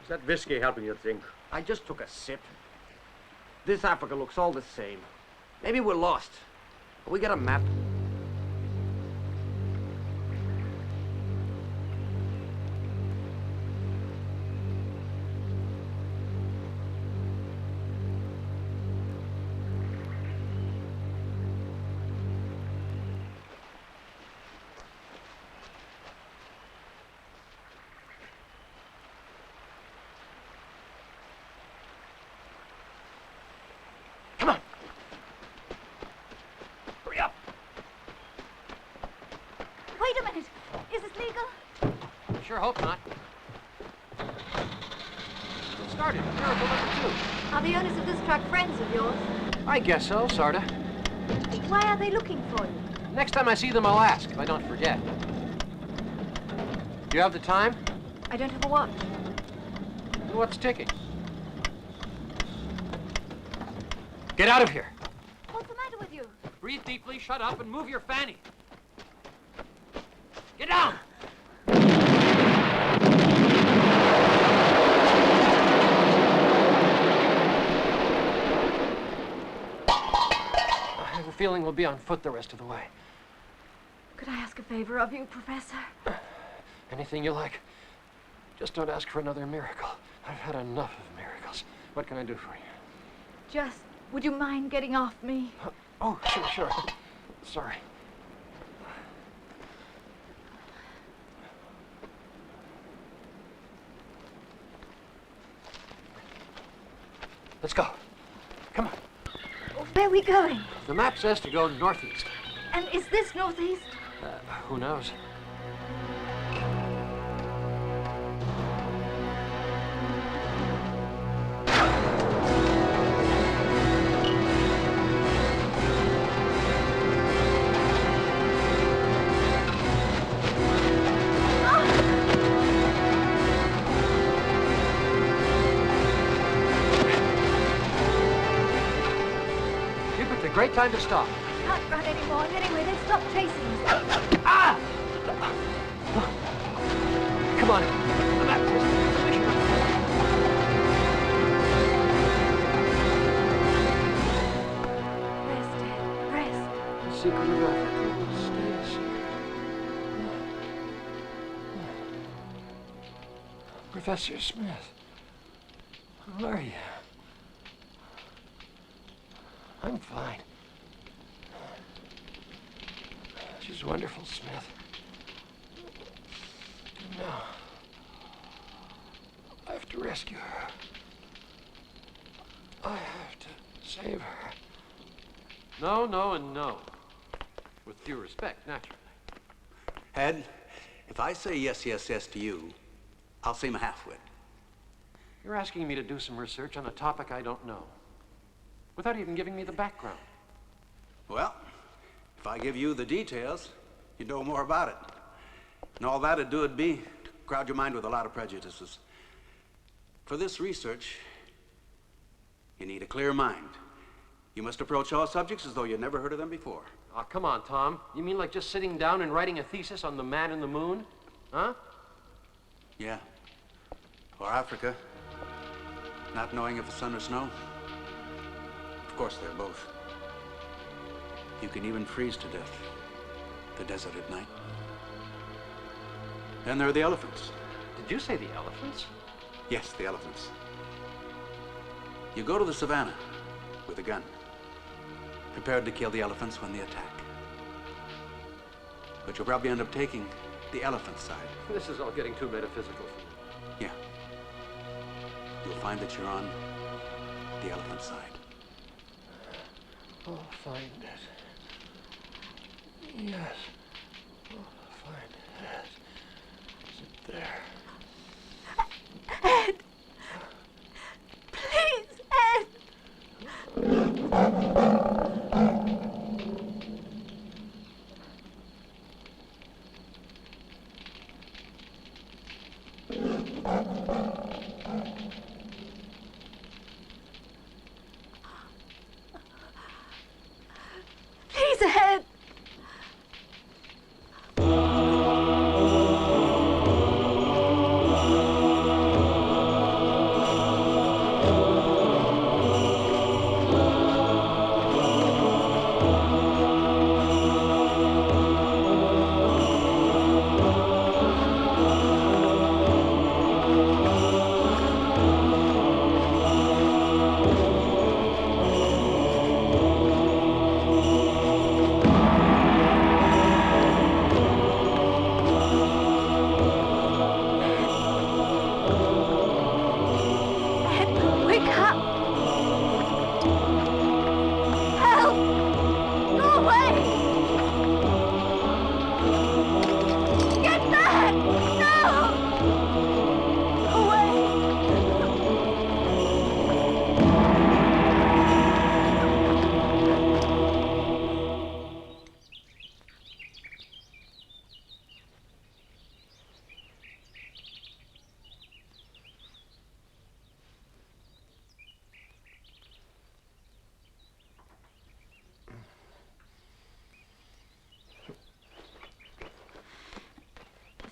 Speaker 9: Is that whiskey helping you think?
Speaker 18: I just took a sip. This Africa looks all the same. Maybe we're lost. But we got a map.
Speaker 8: sure hope not. It started. Miracle number 2.
Speaker 16: Are the owners of this truck friends of yours?
Speaker 8: I guess so, sorta.
Speaker 16: Why are they looking for you?
Speaker 8: Next time I see them, I'll ask, if I don't forget. Do you have the time?
Speaker 16: I don't have a watch.
Speaker 8: What's ticking? Get out of here.
Speaker 16: What's the matter with you?
Speaker 8: Breathe deeply, shut up, and move your fanny. Get down! I have a feeling we'll be on foot the rest of the way.
Speaker 16: Could I ask a favor of you, Professor?
Speaker 8: Anything you like. Just don't ask for another miracle. I've had enough of miracles. What can I do for you?
Speaker 16: Just, would you mind getting off me?
Speaker 8: Oh, sure. Sorry. Let's go. Come on.
Speaker 16: Where are we going?
Speaker 8: The map says to go northeast.
Speaker 16: And is this northeast?
Speaker 8: Who knows? Great time to stop.
Speaker 16: Can't run anymore. And anyway, they stopped chasing us. Ah!
Speaker 8: Come on. The map says
Speaker 16: Rest.
Speaker 8: The secret of Africa will stay a secret. Professor Smith, how are you? I'm fine. She's wonderful, Smith. No. I have to rescue her. I have to save her. No, and no. With due respect, naturally.
Speaker 4: Head, if I say yes to you, I'll seem a half-wit.
Speaker 8: You're asking me to do some research on a topic I don't know, without even giving me the background.
Speaker 4: Well, if I give you the details, you'd know more about it. And all that'd do would be to crowd your mind with a lot of prejudices. For this research, you need a clear mind. You must approach all subjects as though you'd never heard of them before.
Speaker 8: Oh, come on, Tom. You mean like just sitting down and writing a thesis on the man in the moon? Huh?
Speaker 4: Yeah. Or Africa. Not knowing if it's sun or snow. Of course, they're both. You can even freeze to death. The desert at night. Then there are the elephants.
Speaker 8: Did you say the elephants?
Speaker 4: Yes, the elephants. You go to the savannah with a gun, prepared to kill the elephants when they attack. But you'll probably end up taking the elephant side.
Speaker 8: This is all getting too metaphysical for me.
Speaker 4: Yeah. You'll find that you're on the elephant side.
Speaker 8: I'll find it. Yes. I'll find it. Is it there?
Speaker 16: Ed! Please, Ed! Please, Ed!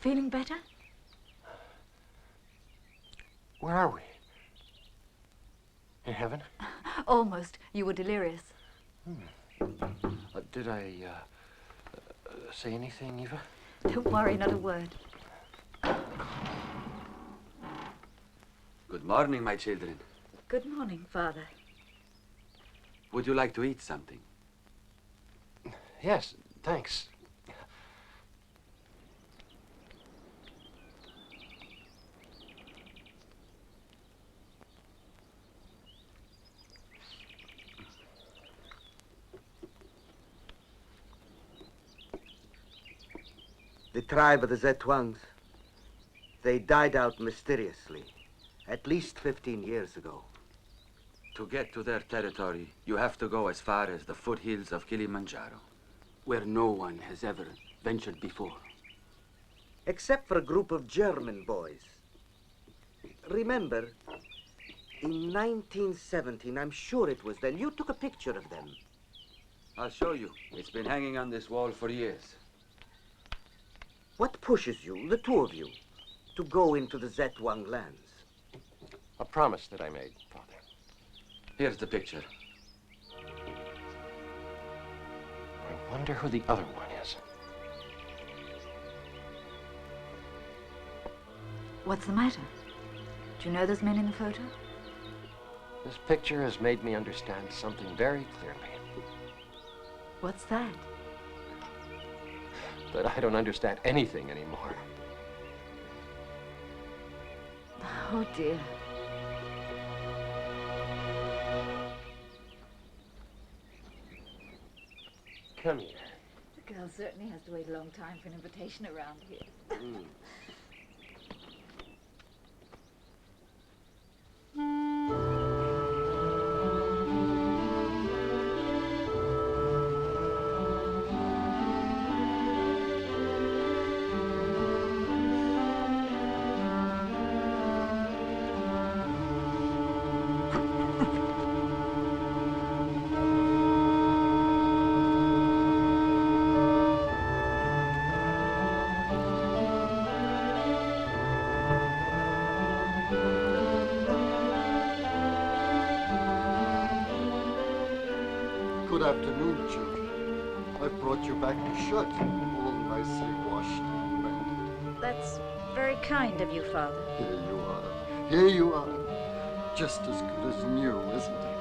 Speaker 16: Feeling better?
Speaker 8: Where are we? In heaven?
Speaker 16: Almost. You were delirious.
Speaker 8: Did I say anything, Eva?
Speaker 16: Don't worry, not a word.
Speaker 14: Good morning, my children.
Speaker 16: Good morning, Father.
Speaker 14: Would you like to eat something?
Speaker 8: Yes, thanks.
Speaker 18: The tribe of the Zetwangs, they died out mysteriously, at least 15 years ago.
Speaker 14: To get to their territory, you have to go as far as the foothills of Kilimanjaro, where no one has ever ventured before.
Speaker 18: Except for a group of German boys. Remember, in 1917, I'm sure it was then, you took a picture of them.
Speaker 14: I'll show you. It's been hanging on this wall for years.
Speaker 18: What pushes you, the two of you, to go into the Zetwang lands?
Speaker 8: A promise that I made, Father.
Speaker 14: Here's the picture.
Speaker 8: I wonder who the other one is.
Speaker 16: What's the matter? Do you know those men in the photo?
Speaker 8: This picture has made me understand something very clearly.
Speaker 16: What's that?
Speaker 8: That I don't understand anything anymore.
Speaker 16: Oh, dear.
Speaker 8: Come here.
Speaker 16: The girl certainly has to wait a long time for an invitation around here.
Speaker 13: Good afternoon, children. I've brought you back to shut, all nicely washed and mended.
Speaker 16: That's very kind of you, Father.
Speaker 13: Here you are. Here you are. Just as good as new, isn't it?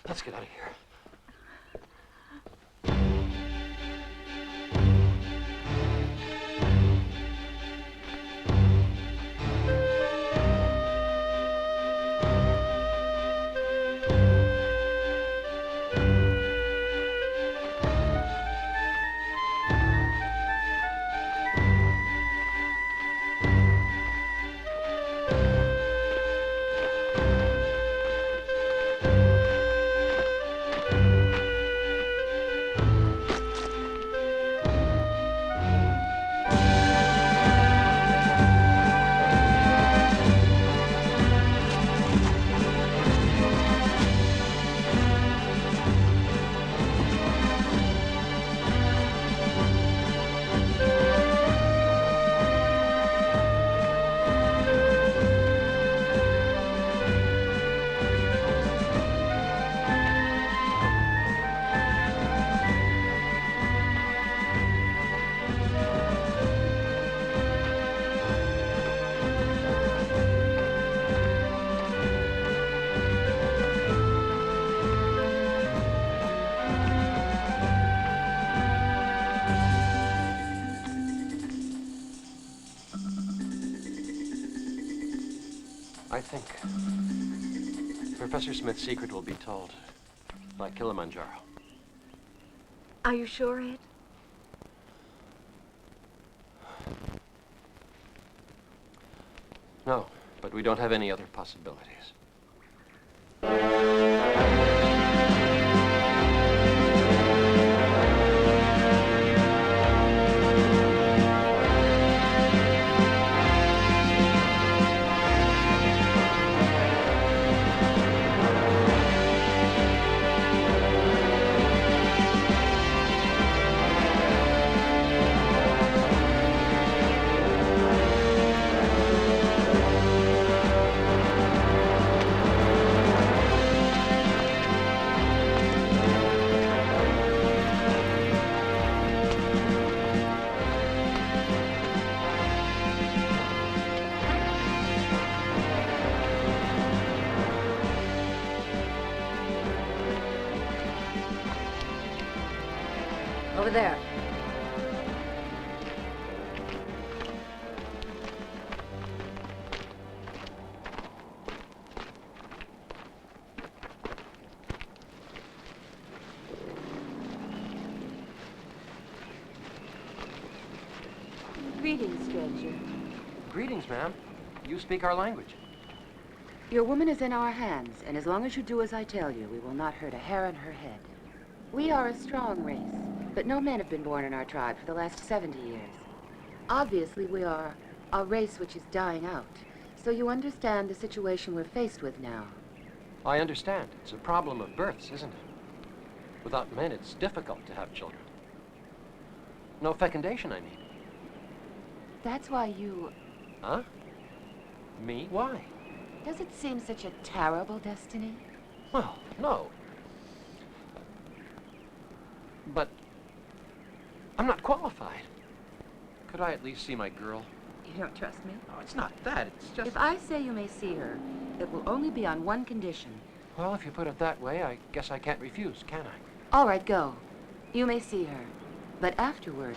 Speaker 8: Let's get out of here. I think Professor Smith's secret will be told, like Kilimanjaro.
Speaker 16: Are you sure, Ed?
Speaker 8: No, but we don't have any other possibilities.
Speaker 19: Over there.
Speaker 20: Greetings, stranger.
Speaker 8: Greetings, ma'am. You speak our language.
Speaker 20: Your woman is in our hands, and as long as you do as I tell you, we will not hurt a hair on her head. We are a strong race, but no men have been born in our tribe for the last 70 years. Obviously, we are a race which is dying out, so you understand the situation we're faced with now.
Speaker 8: I understand. It's a problem of births, isn't it? Without men, it's difficult to have children. No fecundation, I mean.
Speaker 20: That's why you...
Speaker 8: Huh? Me? Why?
Speaker 20: Does it seem such a terrible destiny?
Speaker 8: Well, no. But I'm not qualified. Could I at least see my girl?
Speaker 20: You don't trust me?
Speaker 8: No, it's not that. It's just...
Speaker 20: If I say you may see her, it will only be on one condition.
Speaker 8: Well, if you put it that way, I guess I can't refuse, can I?
Speaker 20: All right, go. You may see her. But afterward...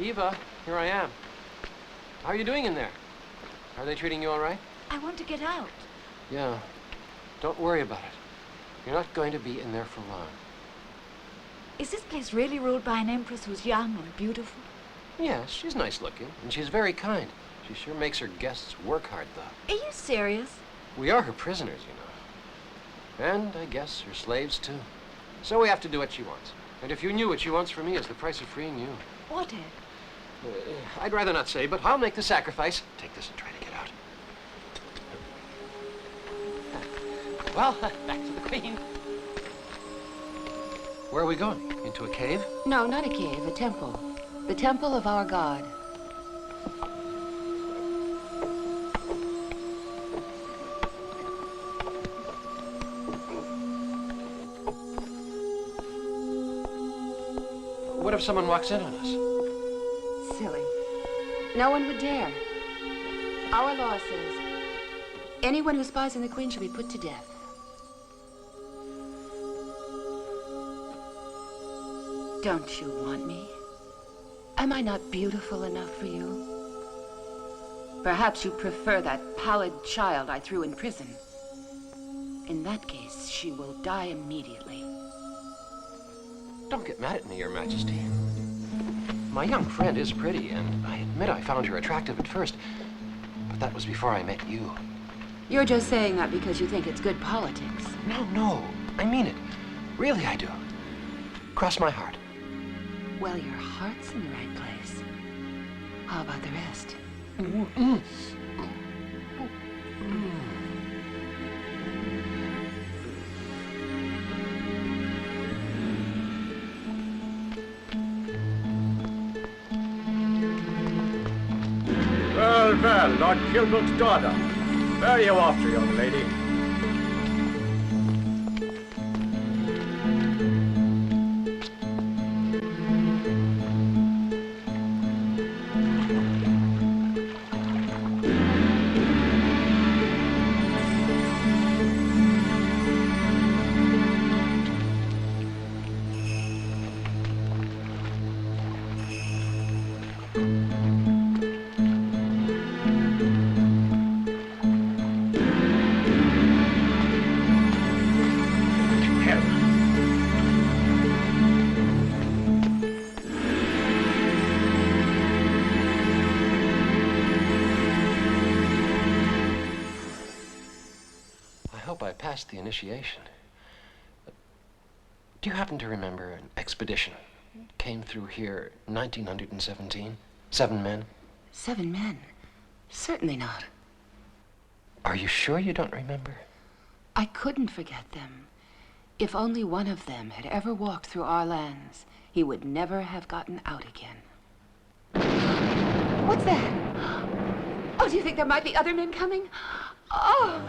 Speaker 8: Eva, here I am. How are you doing in there? Are they treating you all right?
Speaker 16: I want to get out.
Speaker 8: Yeah. Don't worry about it. You're not going to be in there for long.
Speaker 16: Is this place really ruled by an empress who's young and beautiful?
Speaker 8: Yes, she's nice looking, and she's very kind. She sure makes her guests work hard, though.
Speaker 16: Are you serious?
Speaker 8: We are her prisoners, you know. And I guess her slaves, too. So we have to do what she wants. And if you knew what she wants from me as the price of freeing you...
Speaker 16: What, Ed?
Speaker 8: I'd rather not say, but I'll make the sacrifice. Take this and try to get out. Well, back to the Queen. Where are we going? Into a cave?
Speaker 20: No, not a cave, a temple. The temple of our god.
Speaker 8: What if someone walks in on us?
Speaker 20: Silly. No one would dare. Our law says anyone who spies on the Queen shall be put to death. Don't you want me? Am I not beautiful enough for you? Perhaps you prefer that pallid child I threw in prison. In that case, she will die immediately.
Speaker 8: Don't get mad at me, Your Majesty. My young friend is pretty, and I admit I found her attractive at first, but that was before I met you.
Speaker 20: You're just saying that because you think it's good politics.
Speaker 8: No, I mean it. Really, I do. Cross my heart.
Speaker 20: Well, your heart's in the right place. How about the rest?
Speaker 9: Well, Lord Kilbrook's daughter. Where are you off to, young lady?
Speaker 8: hope I passed the initiation. Do you happen to remember an expedition came through here 1917? 7 men?
Speaker 20: 7 men? Certainly not.
Speaker 8: Are you sure you don't remember?
Speaker 20: I couldn't forget them. If only one of them had ever walked through our lands, he would never have gotten out again. What's that? Oh, do you think there might be other men coming? Oh!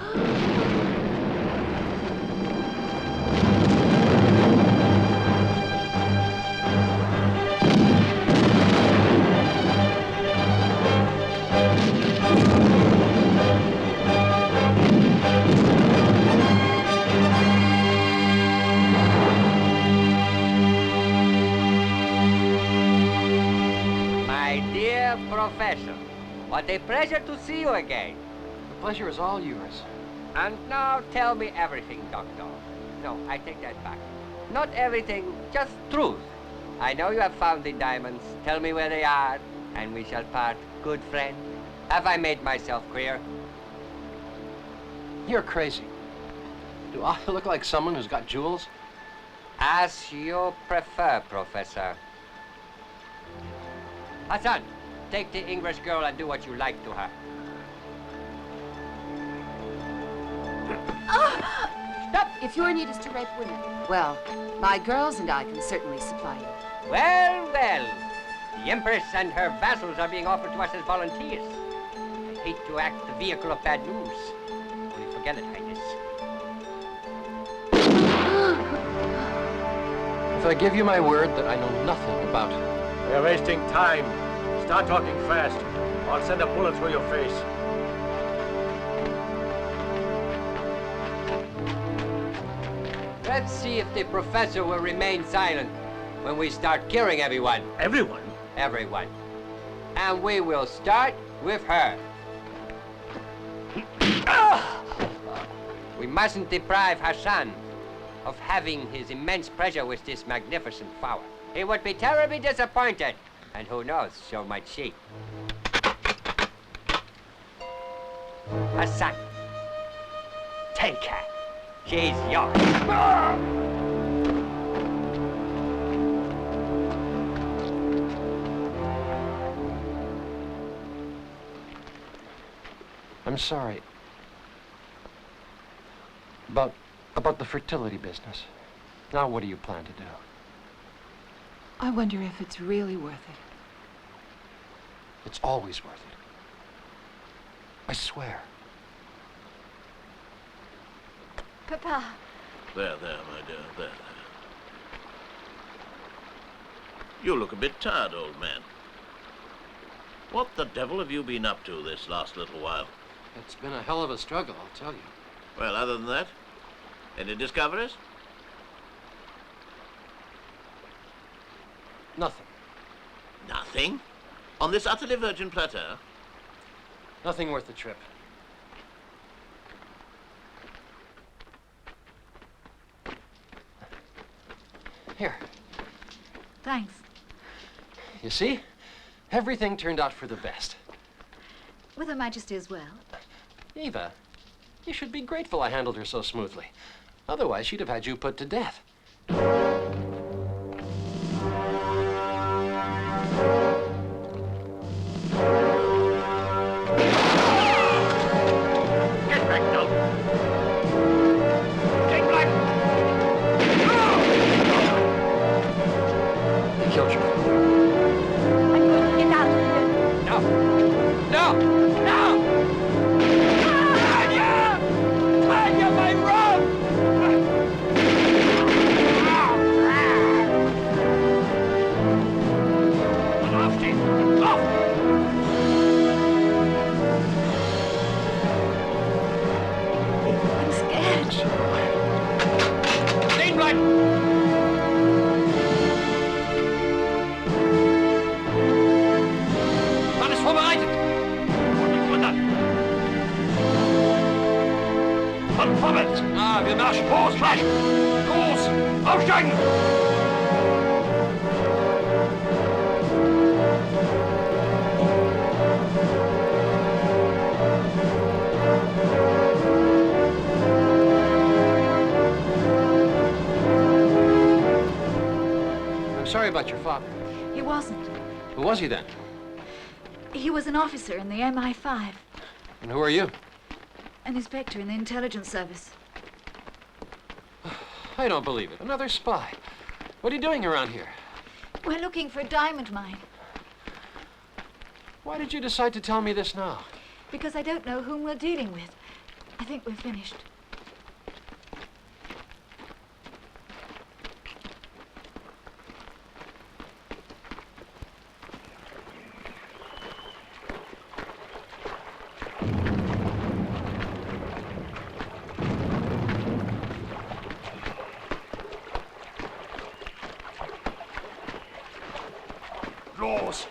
Speaker 11: Professor, what a pleasure to see you again.
Speaker 8: The pleasure is all yours.
Speaker 11: And now tell me everything, Doctor. No, I take that back. Not everything, just truth. I know you have found the diamonds. Tell me where they are, and we shall part good friends. Have I made myself clear?
Speaker 8: You're crazy. Do I look like someone who's got jewels?
Speaker 11: As you prefer, Professor. Hassan, take the English girl and do what you like to her.
Speaker 20: Stop! If your need is to rape women, well, my girls and I can certainly supply you.
Speaker 11: Well, well. The Empress and her vassals are being offered to us as volunteers. I hate to act the vehicle of bad news. Only forget it, Highness.
Speaker 8: If I give you my word that I know nothing about it.
Speaker 9: We're wasting time. Start talking fast. I'll send a bullet through your face.
Speaker 11: Let's see if the professor will remain silent when we start killing everyone.
Speaker 9: Everyone?
Speaker 11: Everyone. And we will start with her. We mustn't deprive Hassan of having his immense pleasure with this magnificent flower. He would be terribly disappointed. And who knows, so might she. Hassan, take her. She's yours.
Speaker 8: I'm sorry. About the fertility business. Now what do you plan to do?
Speaker 20: I wonder if it's really worth it.
Speaker 8: It's always worth it. I swear.
Speaker 16: Papa.
Speaker 15: There, my dear, there. You look a bit tired, old man. What the devil have you been up to this last little while?
Speaker 8: It's been a hell of a struggle, I'll tell you.
Speaker 15: Well, other than that, any discoveries?
Speaker 8: Nothing.
Speaker 15: Nothing? On this utterly virgin plateau?
Speaker 8: Nothing worth the trip. Here.
Speaker 16: Thanks.
Speaker 8: You see? Everything turned out for the best.
Speaker 16: With Her Majesty as well.
Speaker 8: Eva, you should be grateful I handled her so smoothly. Otherwise, she'd have had you put to death. sorry about your father.
Speaker 16: He wasn't.
Speaker 8: Who was he then?
Speaker 16: He was an officer in the MI5,
Speaker 8: And who are you?
Speaker 16: an inspector in the intelligence service.
Speaker 8: I don't believe it. Another spy. What are you doing around here?
Speaker 16: We're looking for a diamond mine.
Speaker 8: Why did you decide to tell me this now?
Speaker 16: Because I don't know whom we're dealing with. I think we're finished.
Speaker 8: Los!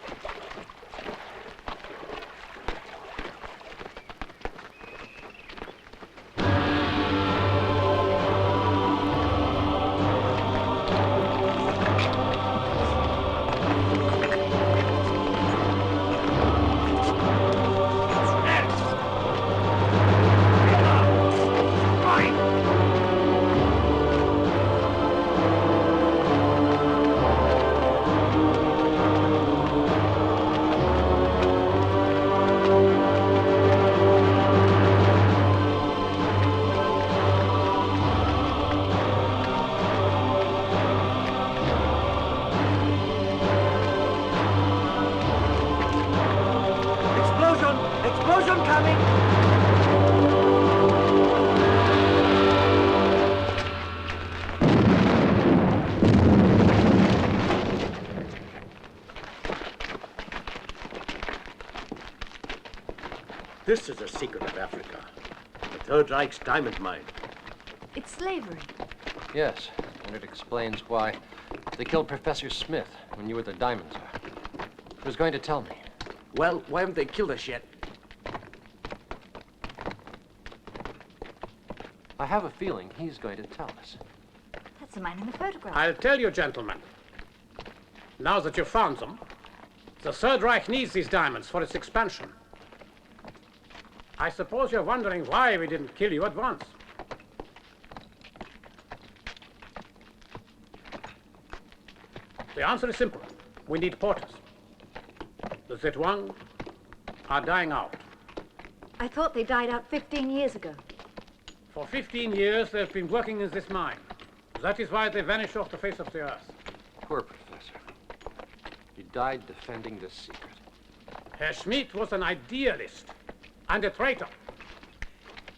Speaker 9: This is a secret of Africa. The Third Reich's diamond mine.
Speaker 16: It's slavery.
Speaker 8: Yes, and it explains why they killed Professor Smith when you were the diamond czar. He was going to tell me.
Speaker 9: Well, why haven't they killed us yet?
Speaker 8: I have a feeling he's going to tell us.
Speaker 16: That's the man in the photograph.
Speaker 21: I'll tell you, gentlemen. Now that you've found them, the Third Reich needs these diamonds for its expansion. I suppose you're wondering why we didn't kill you at once. The answer is simple. We need porters. The Zetwang are dying out.
Speaker 16: I thought they died out 15 years ago.
Speaker 21: For 15 years, they've been working in this mine. That is why they vanished off the face of the earth.
Speaker 8: Poor professor. He died defending this secret.
Speaker 21: Herr Schmidt was an idealist and a traitor.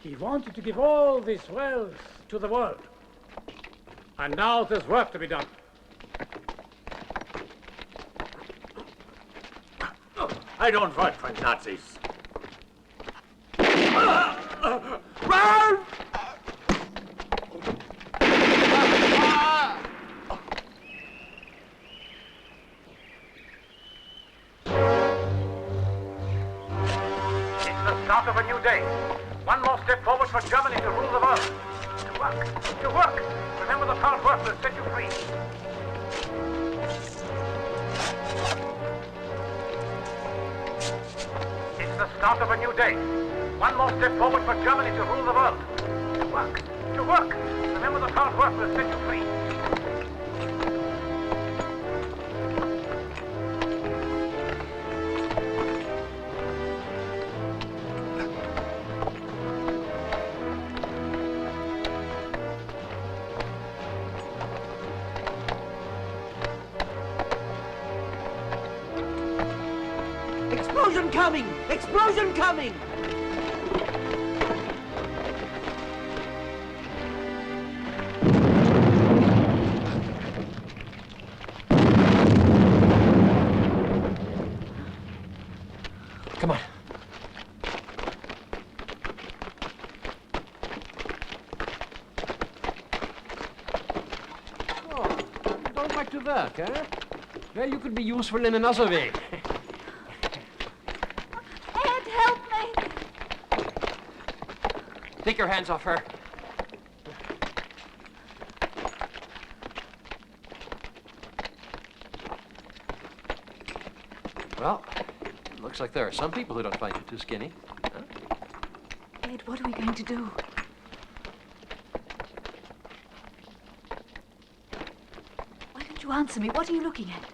Speaker 21: He wanted to give all this wealth to the world. And now there's work to be done.
Speaker 9: I don't vote for Nazis. Run!
Speaker 21: It's the start of a new day. One more step forward for Germany to rule the world. To work. To work. Remember the hard work will set you free. It's the start of a new day. One more step forward for Germany to rule the world. To work. To work. Remember the hard work will set you free.
Speaker 22: Explosion coming! Explosion coming!
Speaker 8: Come on.
Speaker 7: Oh, don't like to work, eh? Well, you could be useful in another way.
Speaker 16: Ed, help me!
Speaker 8: Take your hands off her. Well, it looks like there are some people who don't find you too skinny. Huh?
Speaker 16: Ed, what are we going to do? Why don't to answer me. What are you looking at?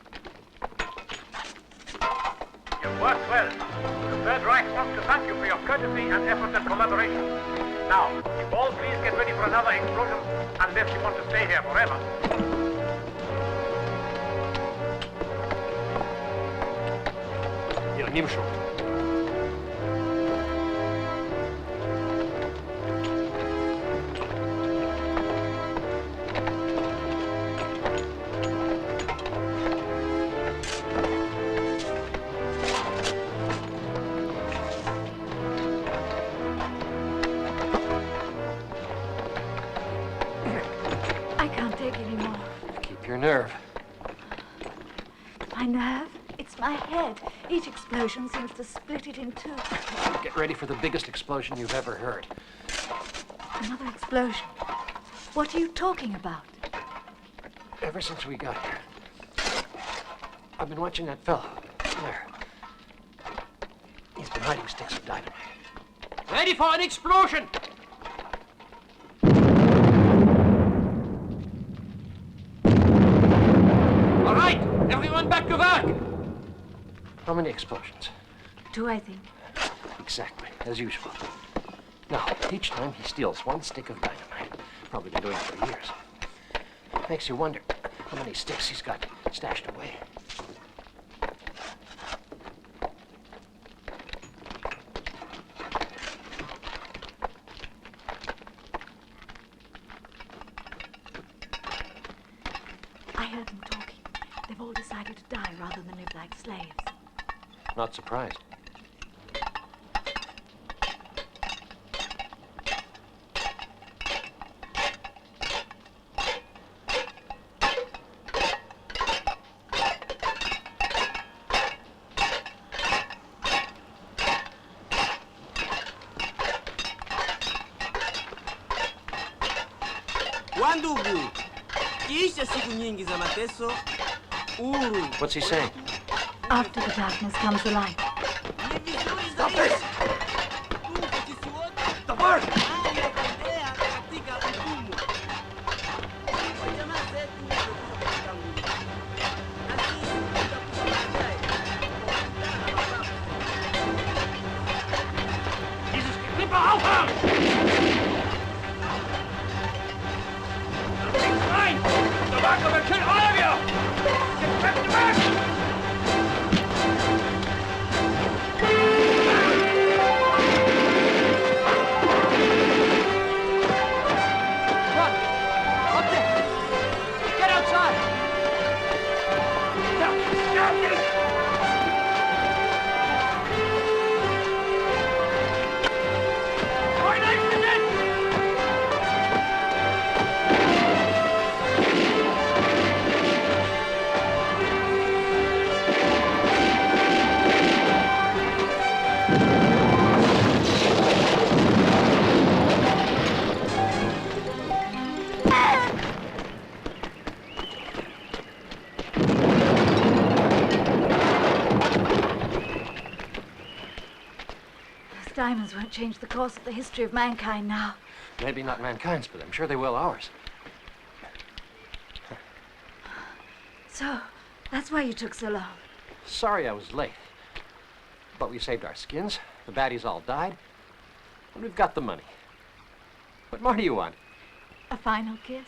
Speaker 21: You've worked well. The Third Reich wants to thank you for your courtesy and effort and collaboration. Now, you all please get ready for another explosion, unless you want to stay here forever.
Speaker 8: Nimsho.
Speaker 16: I can't take any more.
Speaker 8: Keep your nerve.
Speaker 16: My nerve? It's my head. Each explosion seems to split it in two.
Speaker 8: Get ready for the biggest explosion you've ever heard.
Speaker 16: Another explosion? What are you talking about?
Speaker 8: Ever since we got here, I've been watching that fellow. There. He's been hiding sticks of dynamite. Ready for an explosion! All right, everyone back to work! How many explosions?
Speaker 16: 2, I think.
Speaker 8: Exactly, as usual. Now, each time he steals one stick of dynamite. Probably been doing it for years. Makes you wonder how many sticks he's got stashed away.
Speaker 16: I heard them talking. They've all decided to die rather than live like slaves.
Speaker 8: Not surprised. What's he saying?
Speaker 16: After the darkness comes the light.
Speaker 22: Stop this! The bird!
Speaker 21: Dieses Klippe aufhören! Links rein! The Barclay will kill all of you! Get back to back!
Speaker 16: Diamonds won't change the course of the history of mankind now.
Speaker 8: Maybe not mankind's, but I'm sure they will ours.
Speaker 16: So, that's why you took so long.
Speaker 8: Sorry I was late. But we saved our skins, the baddies all died, and we've got the money. What more do you want?
Speaker 16: A final kiss?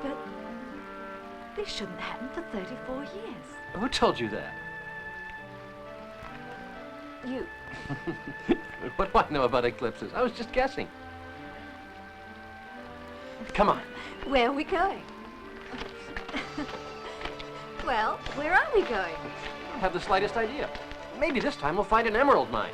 Speaker 16: But this shouldn't happen for 34 years.
Speaker 8: Who told you that?
Speaker 16: You.
Speaker 8: What do I know about eclipses? I was just guessing. Come on.
Speaker 16: Where are we going? Well, where are we going?
Speaker 8: I don't have the slightest idea. Maybe this time we'll find an emerald mine.